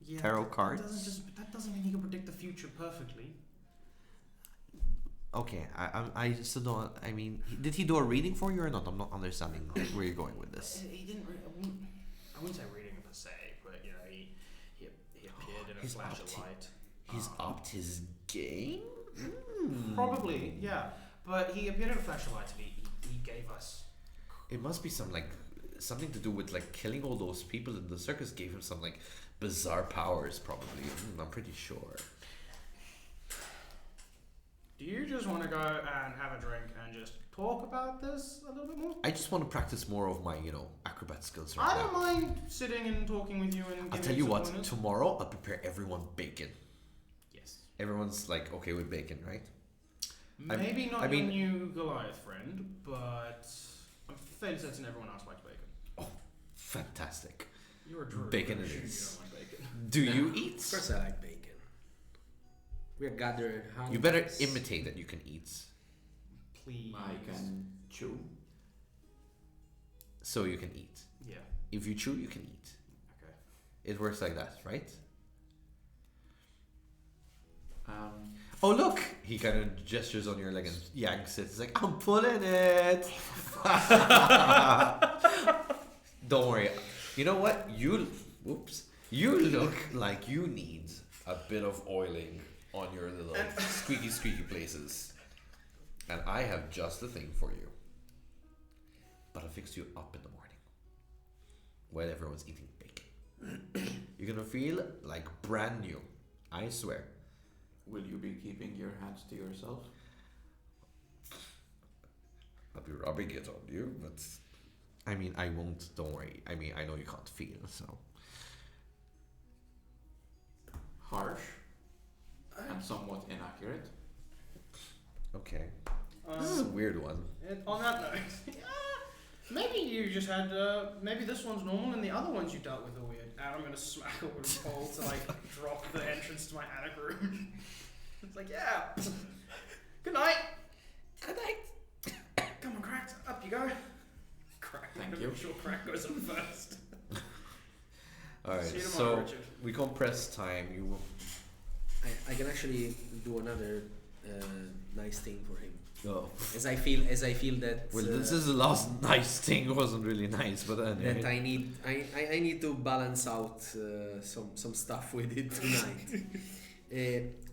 yeah,
Tarot
that
cards?
that doesn't mean he can predict the future perfectly.
Okay, I still don't. I mean, did he do a reading for you or not? I'm not understanding where you're going with this.
He didn't. I wouldn't say reading per se, but he appeared in a
He's
flash
up
of
to-
light.
He's upped his game.
Probably, yeah. But he appeared in a flash of light and he gave us.
It must be something to do with like killing all those people in the circus gave him some like bizarre powers probably. I'm pretty sure.
Do you just want to go and have a drink and just talk about this a little bit more?
I just want to practice more of my, acrobat skills
I
right
don't
now.
mind sitting and talking with you and
I'll
giving
tell you
some
what,
pointers.
tomorrow I'll prepare everyone bacon.
Yes.
Everyone's like okay with bacon, right?
Maybe not
I mean-
your new Goliath friend, but I'm fairly certain everyone else likes bacon.
Fantastic.
You're a druid.
Bacon
I'm
it
sure you
is.
don't like bacon.
Do you eat?
Of course, I like bacon. We are gathered.
You better
hunters.
imitate that you can eat.
Please.
I can chew.
So you can eat.
Yeah.
If you chew, you can eat.
Okay.
It works like that, right?
Um,
Oh look! He kind of gestures on your leg and yanks it. He's like, I'm pulling it! Don't worry. You know what? You look like you need a bit of oiling on your little squeaky places. And I have just the thing for you. But I'll fix you up in the morning. While everyone's eating bacon. You're gonna feel like brand new. I swear.
will you be keeping your hands to yourself?
I'll be rubbing it on you, but I mean, I won't. Don't worry. I mean, I know you can't feel, so.
Harsh and somewhat inaccurate.
Okay. This is a weird one.
On that note, maybe you just had, maybe this one's normal and the other ones you dealt with are weird. And I'm gonna smack a wooden pole to like drop the entrance to my attic room. It's like, yeah. Good night.
Good night.
Come on, Crack. Up you go. Crack.
Thank
I'm
you.
sure Crack goes up first.
All right.
See you tomorrow,
So
Richard.
we compress time. You.
I can actually do another nice thing for him.
Oh.
As I feel that.
Well, this is the last nice thing. It wasn't really nice, but anyway.
That I need to balance out some stuff with it tonight.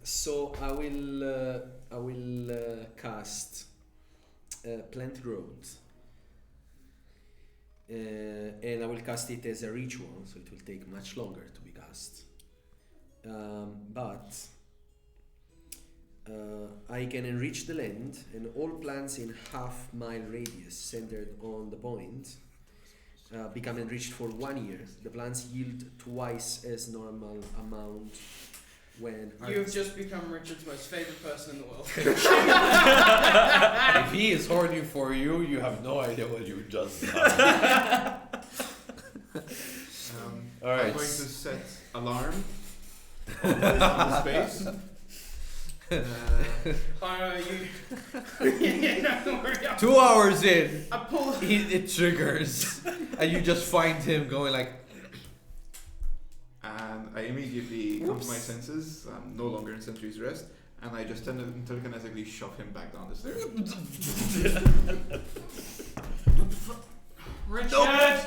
So I will cast Plant Growth, and I will cast it as a ritual, so it will take much longer to be cast. But I can enrich the land, and all plants in half-mile radius centered on the point become enriched for 1 year. The plants yield twice as normal amount when
You've just become Richard's most favorite person in the world.
If he is horny for you, you have no idea what you just done. All right.
I'm going to set alarm on the space.
Don't worry.
2 hours in,
I pull.
it triggers, and you just find him going like.
And I immediately come to my senses. I'm no longer in Sentry's Rest. And I just telekinetically shove him back down the stairs.
Richard!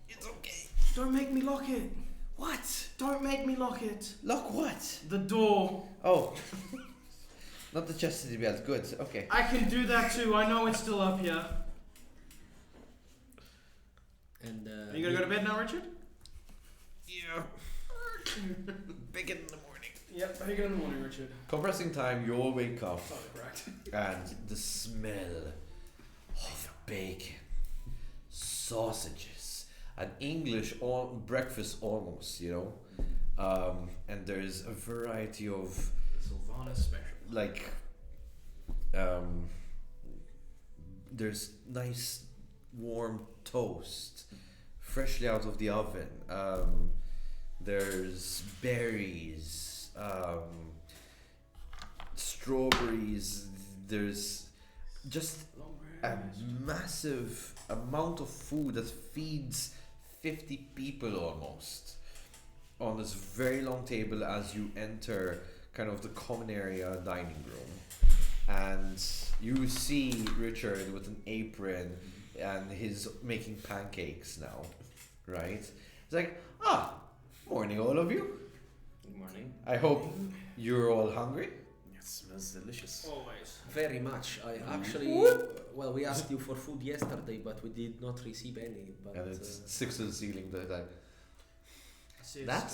It's okay.
Don't make me lock it.
What?
Don't make me lock it.
Lock what?
The door.
Oh. Not the chastity belt. Good. Okay.
I can do that too. I know it's still up here.
and
Are you gonna go to bed now, Richard?
Yeah. Bacon in the morning.
Yep. How you going in the morning, Richard?
Compressing time. You all wake up,
Sorry, correct.
and the smell of bacon, sausages, an English breakfast almost, and there's a variety of
Sylvana special.
like there's nice warm toast freshly out of the oven. There's berries, strawberries. There's just a massive amount of food that feeds 50 people almost on this very long table as you enter kind of the common area dining room, and you see Richard with an apron and he's making pancakes now, right? It's like, morning all of you.
Good morning.
I hope you're all hungry.
Yes.
smells delicious.
Always.
Very much. I actually, well, we asked you for food yesterday, but we did not receive any. But
And it's six to the ceiling. Like,
I see it's
that's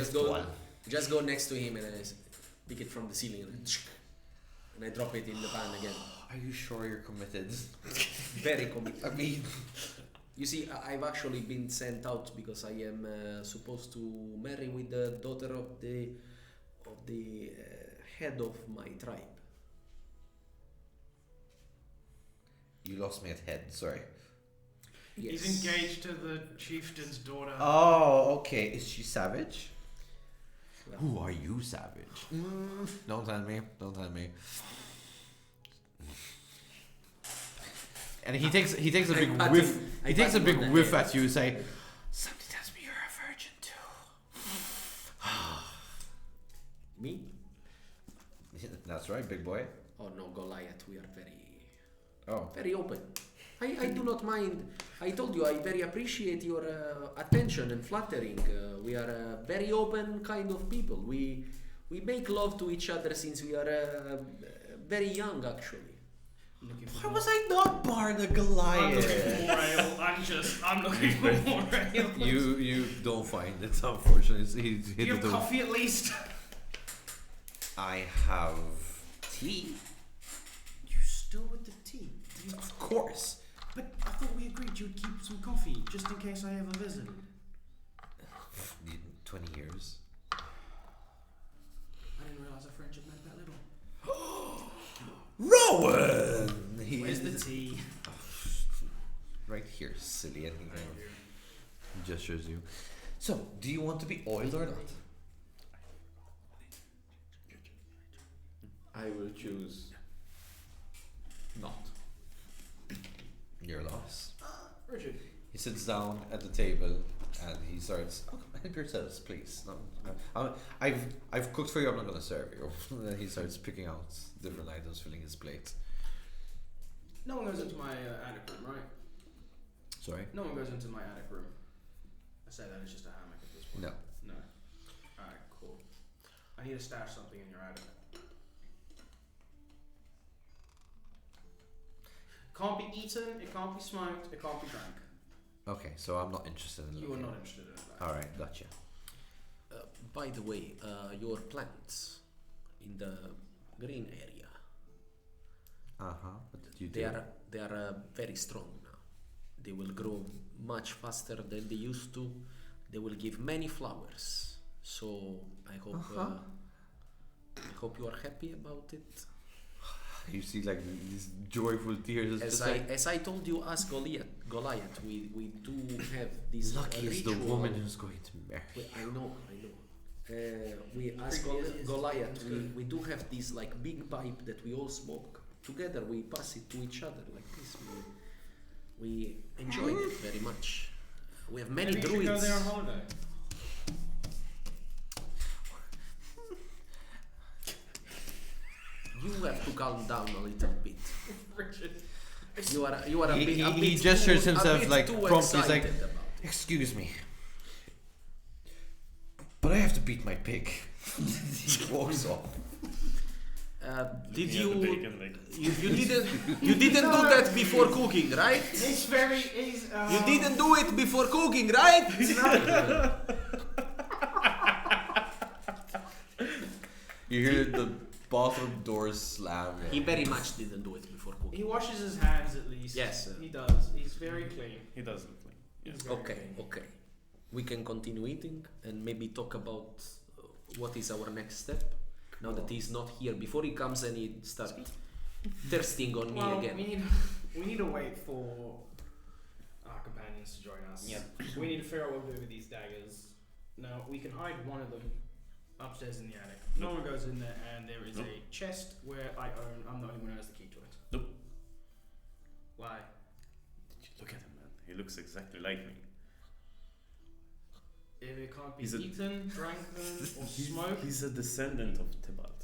still-
I just go next to him and I pick it from the ceiling and I drop it in the pan again.
Are you sure you're committed?
Very committed.
I mean,
You see, I've actually been sent out because I am supposed to marry with the daughter of the head of my tribe.
you lost me at head. Sorry.
Yes.
He's engaged to the chieftain's daughter.
Oh, okay. Is she savage?
Well,
Who are you, savage? Don't tell me. Don't tell me. And he takes a big whiff. He takes a big whiff at you. Say, somebody tells me you're a virgin too.
Me?
That's right, big boy.
Oh no, Goliath. We are
Oh,
very open. I do not mind. I told you I very appreciate your attention and flattering. We are a very open kind of people. We make love to each other since we are very young, actually.
Looking for
why
more-
was I not Bard the
I'm looking for
Goliath?
more ale. I'm looking for more ale.
You don't find it, unfortunately. He's
Do you have coffee at least?
I have tea,
You still with the tea?
of course.
But I thought we agreed you'd keep some coffee just in case I ever visit.
20 years.
I didn't realize our friendship meant that little.
Rowan!
Where's the tea?
Right here, silly. And he gestures you. So, do you want to be oiled or not?
I will choose not.
Your loss.
Richard.
He sits down at the table and he starts. Oh, help yourselves, please. No, I've cooked for you. I'm not gonna serve you. And then he starts picking out different items, filling his plate.
No one goes into my attic room, right?
Sorry.
No one goes into my attic room. I say that it's just a hammock at this point.
No.
No. Alright, cool. I need to stash something in your attic. Can't be eaten, it can't be smoked, it can't be drank.
Okay, so I'm not interested in.
You are
looking.
not interested in that.
All right, gotcha.
By the way, your plants in the green area,
What did you do?
they are very strong now. They will grow much faster than they used to. They will give many flowers. So I hope you are happy about it.
You see, like these joyful tears.
As I told you, ask Goliath. We do have this
Lucky is the
ritual.
woman who's going to marry.
I know. We ask Goliath. We do have this like big pipe that we all smoke together. We pass it to each other like this. We enjoy it very much. We have many
Maybe you should go
druids.
there on holiday.
You have to calm down a little bit.
Richard.
You are a
He-
bit.
he-
a
he
bit
gestures
too,
himself
a bit
like
too
prompt, he's like-
excited about it.
Excuse me, but I have to beat my pig. He walks off.
Did
Looking at the
you?
bacon, like,
You didn't do that before cooking, right?
It's very. He's,
You didn't do it before cooking, right?
You hear the bathroom doors slam.
He very much didn't do it before cooking.
He washes his hands at least.
Yes.
He does. He's very clean.
he does look clean. Yes.
He's very
Okay,
clean.
okay. We can continue eating and maybe talk about what is our next step. Now that he's not here, before he comes and he starts thirsting on me
Well,
again.
we need to wait for our companions to join us.
Yep.
We need to figure out what to do with these daggers. Now we can hide one of them upstairs in the attic. No one goes in there, and there is
Nope.
a chest where I'm the only one who has the key to it.
Nope.
Why?
Did you look at him, man? He looks exactly like me.
If it can't be
He's a-
eaten, dranken, or smoked.
He's a descendant of Tibalt.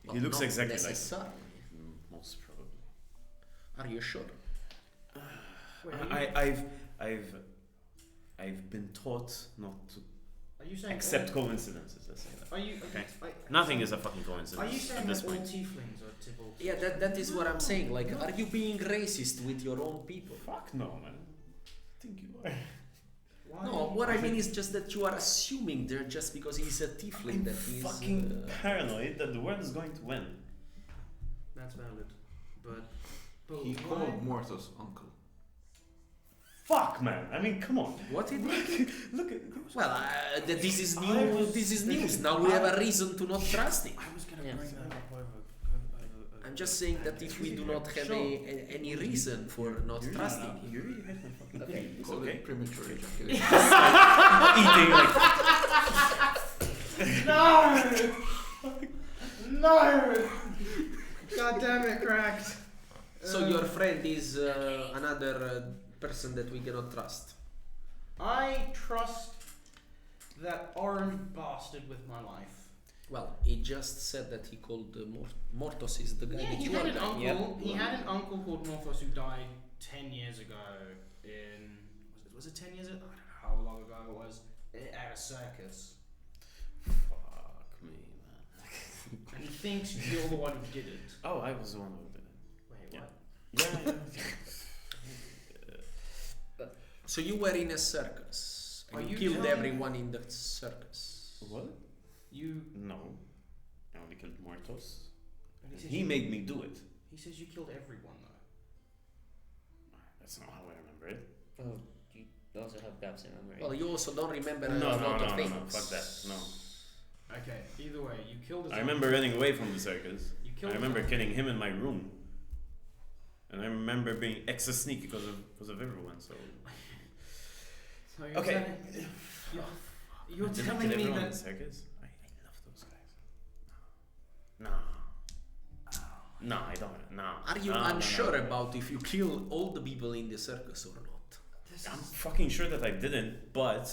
Well,
He looks
not
exactly like him.
necessarily.
Most probably.
Are you sure?
Wait,
I've been taught not to
are you saying
accept coincidences. Let's say that.
Are you?
Okay. Nothing is a fucking
Are you
coincidence
saying
at this
that all
point.
tieflings are typical?
Yeah, that is what I'm saying. Like, are you being racist with your own people?
Fuck no, man. I think you are.
Why?
No, what I mean is just that you are assuming they're just because he's a tiefling that he's
Fucking paranoid that the world is going to win.
That's valid. But
He
why?
called Morthos uncle.
Fuck, man. I mean, come on.
What he did?
Look at.
Well, this is new. This is news. Now we have a reason to not trust him.
I was gonna
Yes.
bring that up over.
I'm just saying that if we do not have any reason for not trusting him,
You really hit my fucking
Okay.
thing. It's
Call
okay.
it premature ejaculation.
Eating like.
No! God damn it, cracked.
so your friend is another person that we cannot trust.
I trust that orange bastard with my life.
Well, he just said that he called Mortos is the guy
Yeah,
that
he
you
had
are
an
guy.
uncle.
Yep.
He had an uncle called Morphos who died 10 years ago. Was it 10 years ago? I don't know how long ago it was. At a circus.
Fuck me, man.
And he thinks you're the one who did it.
Oh, I was the one who did it.
Wait,
Yeah.
what?
Yeah.
So you were in a circus
Are
and
you
you killed
telling-
everyone in the circus.
What?
You.
No. I only killed Mortos.
and says
He
you-
made me do it.
He says you killed everyone though.
That's not how I remember it.
Oh, you also have gaps in memory.
Well, you also don't remember
No,
a
no,
lot
no,
of
no,
things.
no, fuck that, no.
Okay. Either way, you killed his
I remember running away from the circus.
You killed
I
his
remember
uncle.
killing him in my room. And I remember being extra sneaky because of everyone, so...
So you're
Okay.
telling, you're
Did I
telling
kill
me
everyone in
that
the circus? I love those guys. No, I don't. No.
Are you
No,
unsure
no, no.
about if you kill all the people in the circus or not?
this
I'm
is,
fucking sure that I didn't, but...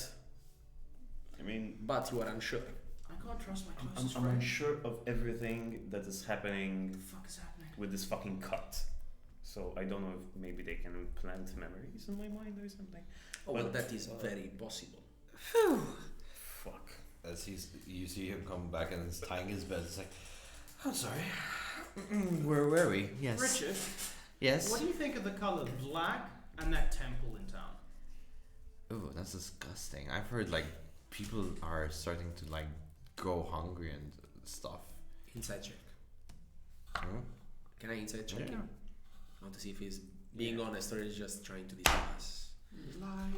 I mean...
But you are unsure.
I can't trust my
I'm
closest friend.
unsure of everything that is happening
What the fuck is happening?
with this fucking cut. So I don't know if maybe they can implant memories in my mind or something.
Oh, well,
But-
that is very possible.
Fuck.
As you see him come back and he's tying his belt. It's like, I'm sorry. Where were we? Yes.
Richard,
Yes.
what do you think of the color black and that temple in town?
Oh, that's disgusting. I've heard like people are starting to like go hungry and stuff.
Inside check.
Hmm?
Can I inside check
Yeah.
him? I want to see if he's being honest or he's just trying to discuss.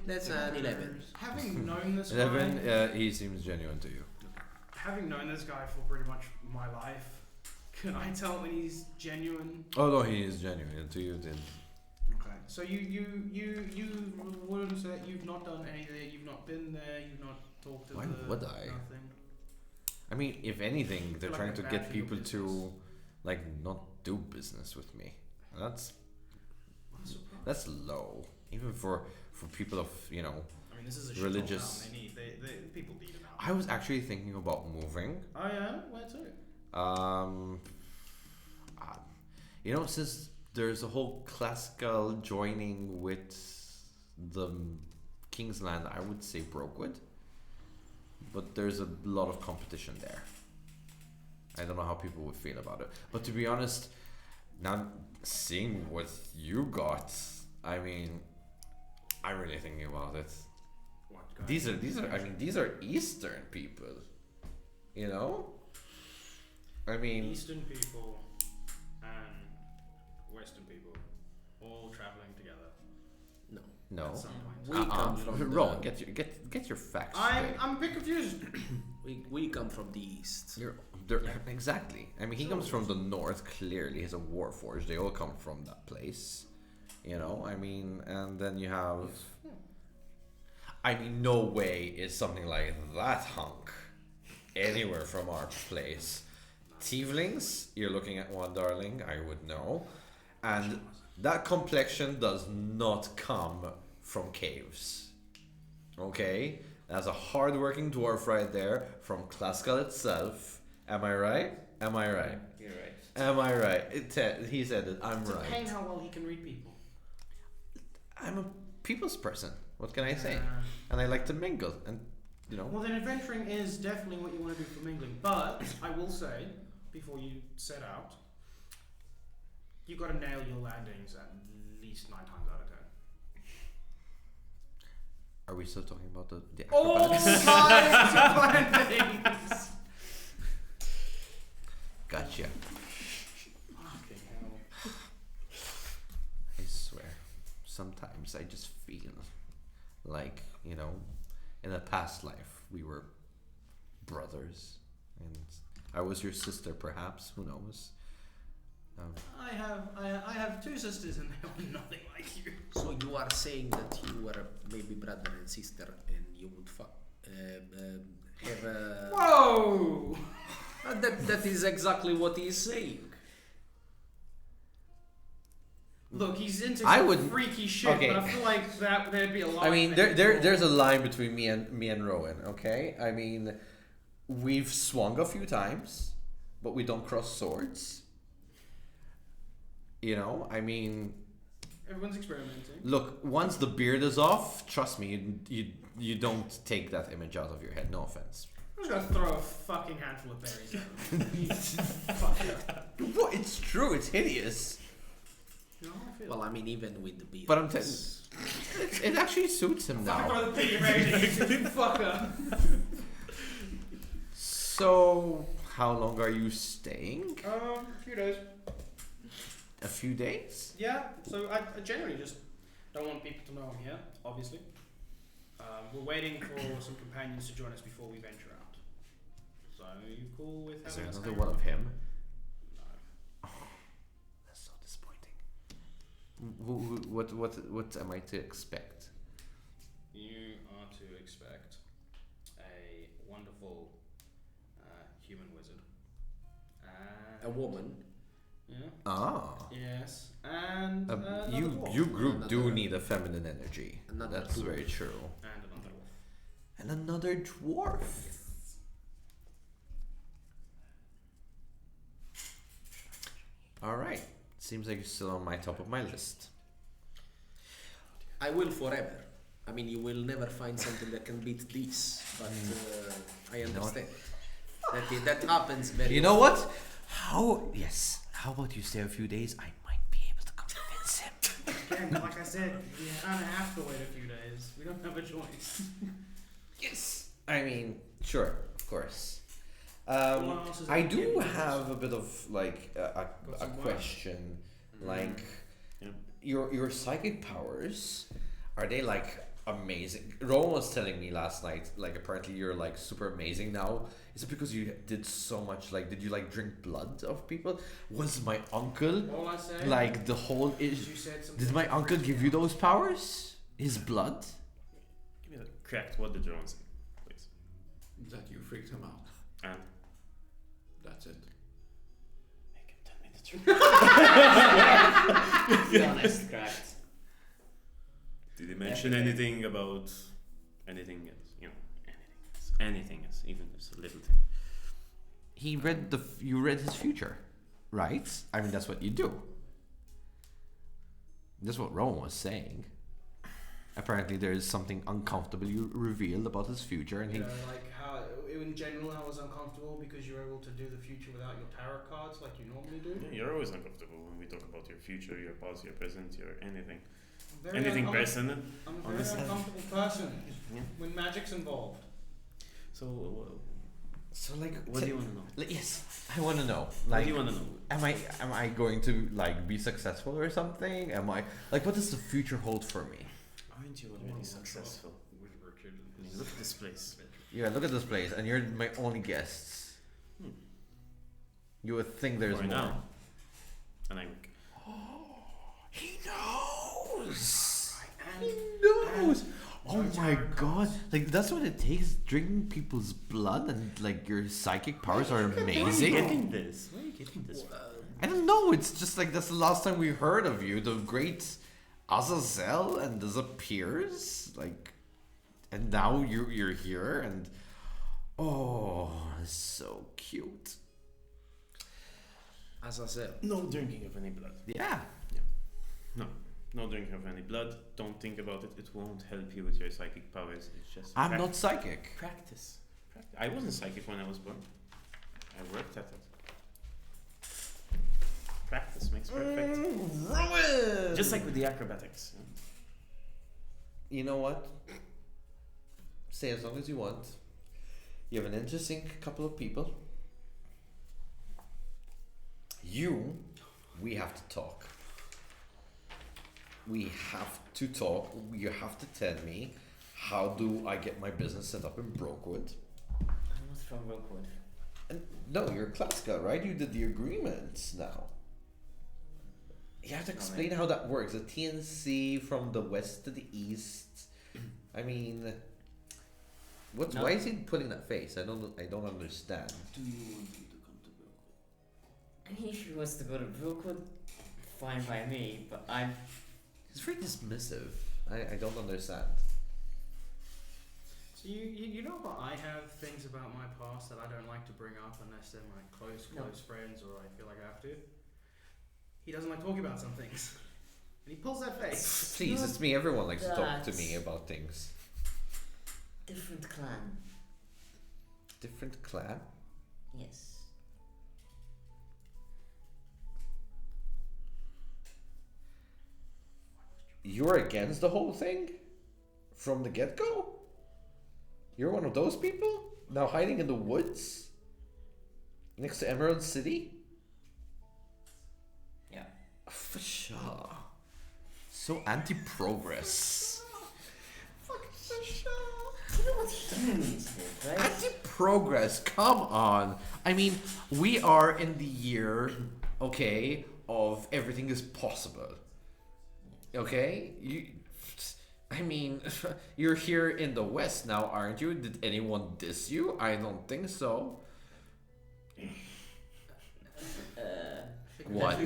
That's an 11.
Having known this
11.
guy,
He seems genuine to you.
having known this guy for pretty much my life, can I tell when he's genuine?
Oh no, he is genuine to you. Then
Okay. So you wouldn't say you've not done anything. You've not been there. You've not talked to
Why
the
would I?
Nothing.
I mean, if anything, they're
Feel like
trying
it's
to
bad
get
for your
people to
business.
like not do business with me. That's
What's the problem?
that's low, even for people of
I mean, this is a
religious-
shithole town. They people need it now.
I was actually thinking about moving.
Oh yeah, where to?
Since there's a whole classical joining with the King's Land, I would say Brokewood. But there's a lot of competition there. I don't know how people would feel about it. But to be honest, now seeing what you got, I mean, I'm really thinking about it.
What guy?
These are Eastern people. You know? I mean,
Eastern people and Western people all traveling together
no.
at some point.
We come from
Rowan,
the,
get your facts straight.
I'm a bit confused.
we come from the east.
Exactly. I mean, he comes from the north. Clearly, he's a warforged. They all come from that place. You know. I mean, and then you have. I mean, no way is something like that hunk anywhere from our place. Tieflings, you're looking at one, darling. I would know, and that complexion does not come from caves. Okay, that's a hard-working dwarf right there from Classical itself. Am I right? Am I right?
You're right.
Am I right? He said it. I'm
It's a pain
right.
how well he can read people.
I'm a people's person. What can I say?
Uh,
And I like to mingle and you know.
Well, then adventuring is definitely what you want to do for mingling. But I will say, before you set out, you've got to nail your landings at least 9 times out of 10.
Are we still talking about the
All
acrobatics?
kinds of landings!
Gotcha.
Fucking hell.
I swear. Sometimes I just feel like, you know, in a past life we were brothers and I was your sister perhaps, who knows.
I have 2 sisters and they are nothing like you.
So you are saying that you were maybe brother and sister, and you would have a.
Whoa!
That is exactly what he is saying.
Look, he's into
I
some
would-
freaky shit,
okay.
but I feel like there'd be a lot.
I mean, there's a line between me and Rowan. Okay, I mean, we've swung a few times, but we don't cross swords. You know, I mean,
Everyone's experimenting.
look. Once the beard is off, trust me, you don't take that image out of your head. No offense.
I'm just gonna throw a fucking handful of berries at him. Fuck yeah.
What? It's true. It's hideous.
You know how I feel.
Well, I mean, even with the beard.
But I'm telling. It actually suits him
Fucking
now.
throw the piggy berries at him, fucker.
So, how long are you staying?
A few days.
A few days?
Yeah, so I generally just don't want people to know I'm here, obviously. We're waiting for some companions to join us before we venture out. So, are you cool with
Is
having
there
us
another
hang
one
out?
of him?
No.
That's so disappointing. What am I to expect?
You are to expect a wonderful human wizard.
A woman.
Yeah.
Ah.
Yes. And another
You
dwarf.
group do
Another-
need a feminine energy.
another
That's
dwarf.
very true.
And another wolf.
And another dwarf. All right. Seems like you're still on my top of my list.
I will forever. I mean, you will never find something that can beat this, but I
know what?
understand. That happens very
You know what? Yes. How about you stay a few days? I might be able to convince him.
Again, like I said, we kind of have to wait a few days. We don't have a choice.
Yes. I mean, sure, of course.
What else is
I
there?
do have a bit of like a
some work?
question. Like,
Yeah.
your psychic powers, are they like amazing? Rowan was telling me last night, like apparently you're like super amazing now. Is it because you did so much? Like, did you like drink blood of people? Was my uncle
All I say
like the whole
is
is?
you said something.
Did my uncle give you those powers? His blood?
Give me that correct. What did Jerome say, please?
That you freaked him out.
And
That's it.
make him tell me the truth.
Be honest, correct.
Did he mention
Definitely.
anything about anything else? You know, anything else, even just a little thing.
He read you read his future, right? I mean, that's what you do. That's what Rowan was saying. Apparently, there is something uncomfortable you revealed about his future, and he.
You know, like how in general I was uncomfortable because you're able to do the future without your tarot cards like you normally do.
Yeah, you're always uncomfortable when we talk about your future, your past, your present, your anything.
Very
Anything
I'm
personal.
I'm a very
honestly.
uncomfortable person
Yeah.
when magic's involved.
So,
So like,
what do you want to know?
Yes, I want to know.
What
Like,
do you want to know?
am I going to like be successful or something? Am I like, what does the future hold for me?
Aren't you already successful? I mean, look at this place.
Yeah, look at this place, and you're my only guests.
Hmm.
You would think there's
For
more.
now. And I
He knows.
And
He knows. Oh
no
my
tarot
god! Like that's what it takes. Drinking people's blood and like your psychic powers are
Where are you
amazing.
getting this? Where are you getting this from?
I don't know. It's just like that's the last time we heard of you. The great Azazel and disappears. Like, and now you're here and oh, it's so cute.
As I said,
No drinking of any blood.
Yeah.
No. No drinking of any blood. Don't think about it. It won't help you with your psychic powers. It's just
I'm not psychic.
practice. I wasn't psychic when I was born. I worked at it. Practice makes perfect.
Rowan!
Just like with the acrobatics.
You know what? Say as long as you want. You have an interesting couple of people. We have to talk. We have to talk. You have to tell me, how do I get my business set up in Brokewood?
I'm not from Rookwood.
And no, you're a class guy, right? You did the agreements now. You have to explain how that works. The TNC from the west to the east. I mean,
No.
why is he putting that face? I don't understand.
Do you want me to come to Brookwood?
And if he wants to go to Rookwood, fine by me, but I'm.
He's very dismissive. I don't understand.
So you know, but I have things about my past that I don't like to bring up unless they're my close
No.
friends or I feel like I have to. He doesn't like talking about some things, and he pulls that face.
Please, it's me. Everyone likes to talk to
That's-
me about things.
Different clan.
Different clan?
Yes.
You're against the whole thing? From the get-go? You're one of those people? Now hiding in the woods? Next to Emerald City?
Yeah.
For sure. So anti-progress.
You know what he needs to do, right?
Anti-progress, come on. I mean, we are in the year, okay, of everything is possible. Okay? I mean, you're here in the West now, aren't you? Did anyone diss you? I don't think so. What?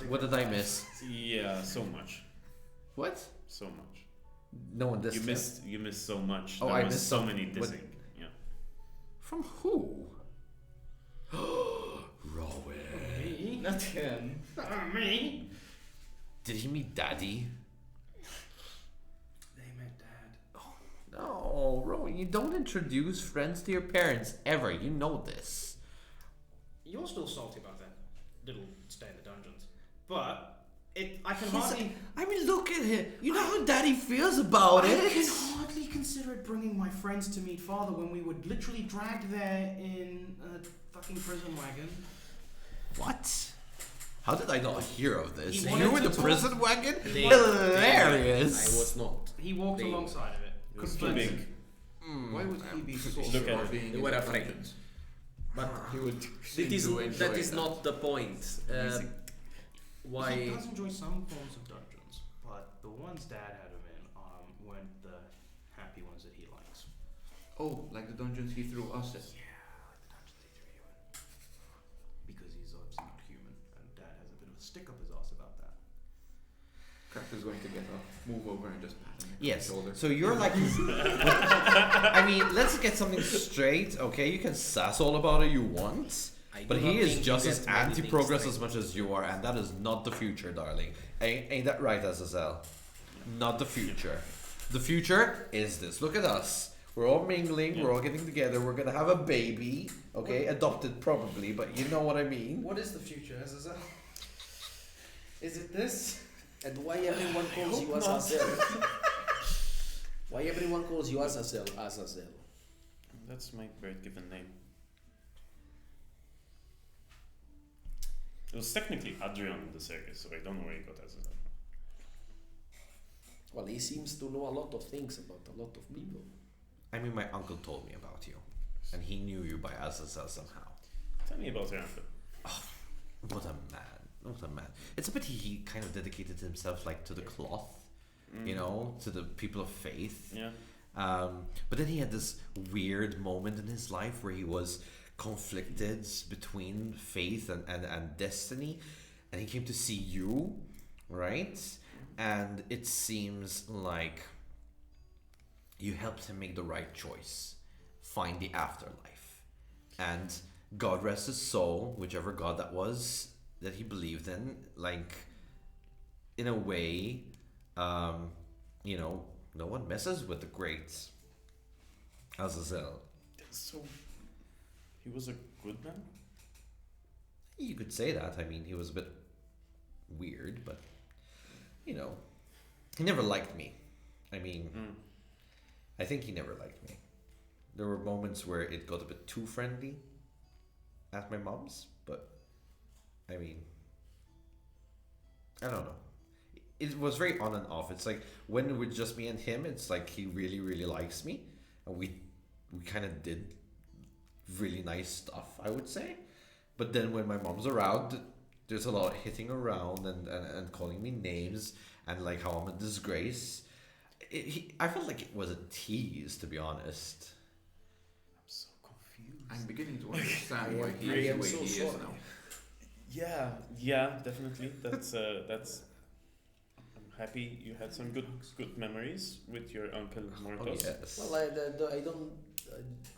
What did I miss?
Yeah, so much.
What?
So much.
No one dissed
You missed so much.
Oh,
There
I
was
missed
so
some-
many
what-
dissing. Yeah.
From who? Rowan.
Me?
Not him.
Me?
Did he meet Daddy?
They met Dad.
No, Rowan, you don't introduce friends to your parents ever. You know this.
You're still salty about that little stay in the dungeons, but I can
He's-
hardly.
I mean, look at him. You know how Daddy feels about
I
it.
can hardly consider it bringing my friends to meet father when we were literally dragged there in a fucking prison wagon.
What? How did I not hear of this?
He
You
wanted
were in
to
the
talk-
prison wagon?
They-
Hilarious.
I was not.
He walked
They-
alongside of it.
It was
Couldn't
too
blame
big.
him.
Why would he be so
Look at
for
it.
being
They
in
were
the
afraid.
dungeons?
But
He would
it
seem
is,
to enjoy
that is
that.
not the point.
Amazing.
He
Why?
does enjoy some forms of dungeons, but the ones Dad had him in weren't the happy ones that he likes.
Oh, like the dungeons he threw us in.
Yeah, like the dungeons he threw you in. Because he's obviously not human, and Dad has a bit of a stick up his ass about that.
Cracker's going to get up, move over, and just pat him on
Yes.
the shoulder.
So you're like, I mean, let's get something straight, okay? You can sass all about it you want,
I
but
do not
he is
think
just
you
as
get many things
anti-progress
straight.
as much as you are, and that is not the future, darling. Ain't that right, SSL? Not the future. The future is this. Look at us. We're all mingling. We're all getting together. We're gonna have a baby. Okay, adopted probably, but you know what I mean.
What is the future, Azazel? Is it this?
And why everyone calls you Azazel? Why everyone calls you Azazel? Azazel.
That's my bird given name. It was technically Adrian in the circus, so I don't know where he got that.
Well, he seems to know a lot of things about a lot of people.
I mean, my uncle told me about you, and he knew you by SSL somehow.
Tell me about your uncle.
What a man! What a man! It's a pity he kind of dedicated himself like to the cloth, you know, to the people of faith.
Yeah.
But then he had this weird moment in his life where he was conflicted between faith and destiny, and he came to see you, right? And it seems like you helped him make the right choice, find the afterlife, and God rest his soul, whichever God that was that he believed in, like, in a way, No one messes with the great Azazel.
So, he was a good man?
You could say that. I mean, he was a bit weird, but he never liked me. I mean, I think he never liked me. There were moments where it got a bit too friendly at my mom's, but I mean, I don't know. It was very on and off. It's like when it was just me and him, it's like he really, really likes me, and we kind of did really nice stuff, I would say. But then when my mom's around, there's a lot of hitting around and calling me names and like how I'm a disgrace. I felt like it was a tease, to be honest.
I'm so confused.
I'm beginning to understand why he
I
is the
am
way
so
he is
sorry.
now.
Yeah, definitely. That's. I'm happy you had some good memories with your uncle
Oh
Marcos.
yes.
Well,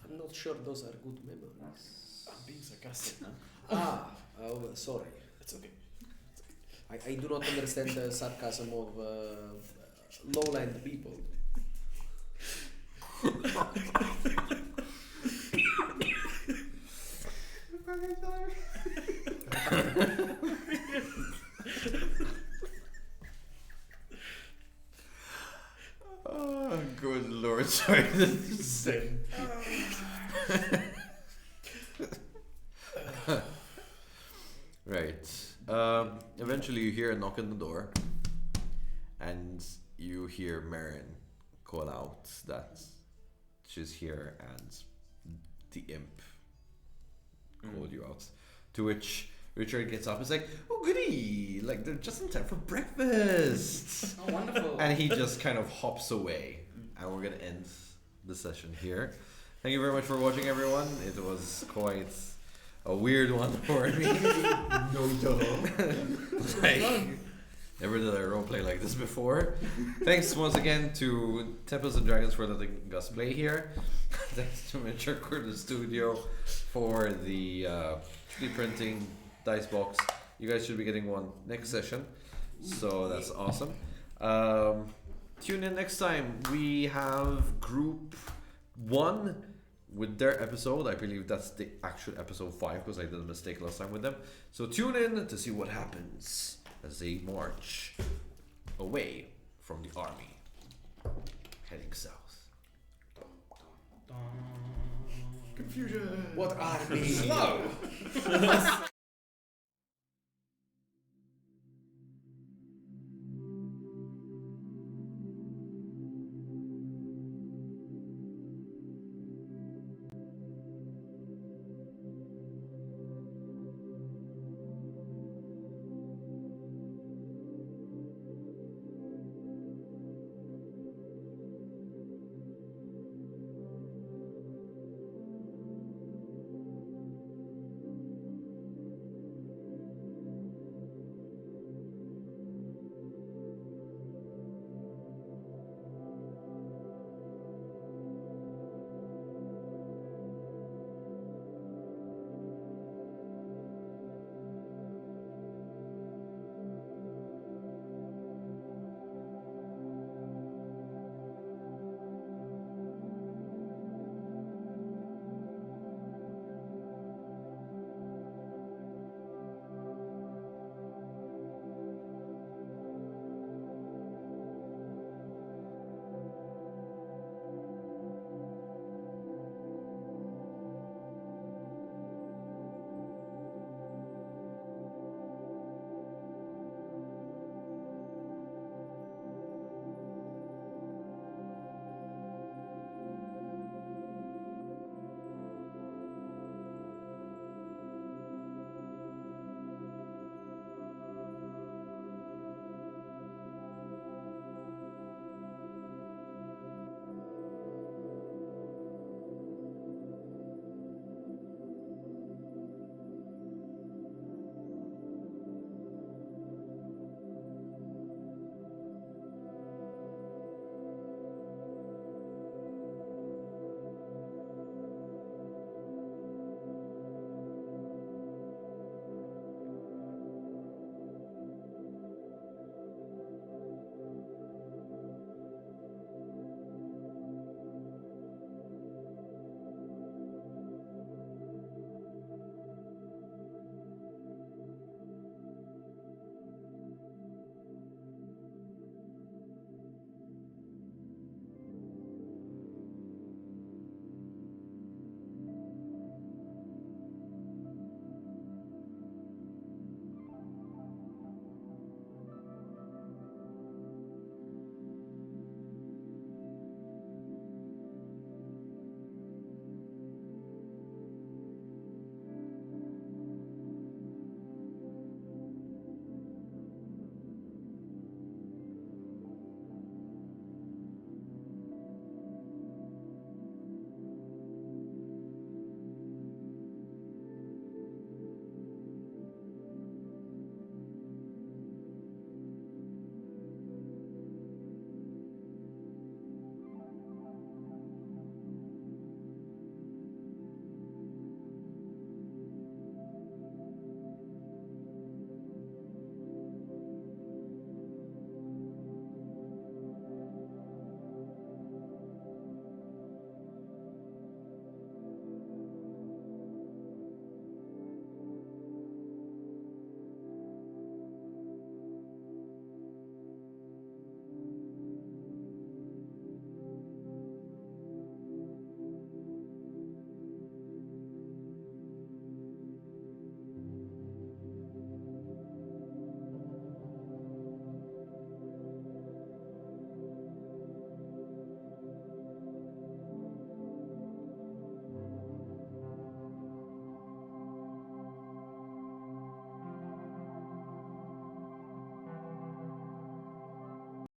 I'm not sure those are good memories.
I'm being sarcastic now.
Sorry.
It's okay.
I do not understand the sarcasm of lowland people.
Oh, good lord, sorry. Right. Eventually you hear a knock on the door and you hear Marin call out that she's here and the imp called you out. To which Richard gets up and is like, oh goody, like they're just in time for breakfast.
Oh, wonderful.
And he just kind of hops away. And we're gonna end the session here. Thank you very much for watching, everyone. It was quite a weird one for me. Like, never did I roleplay like this before. Thanks once again to Temples and Dragons for letting us play here. Thanks to Miniature Quarter Studio for the 3D printing dice box. You guys should be getting one next session, so that's awesome. Tune in next time. We have Group 1 with their episode. I believe that's the actual episode 5 because I did a mistake last time with them. So tune in to see what happens as they march away from the army, heading south.
Confusion.
What army?
Slow!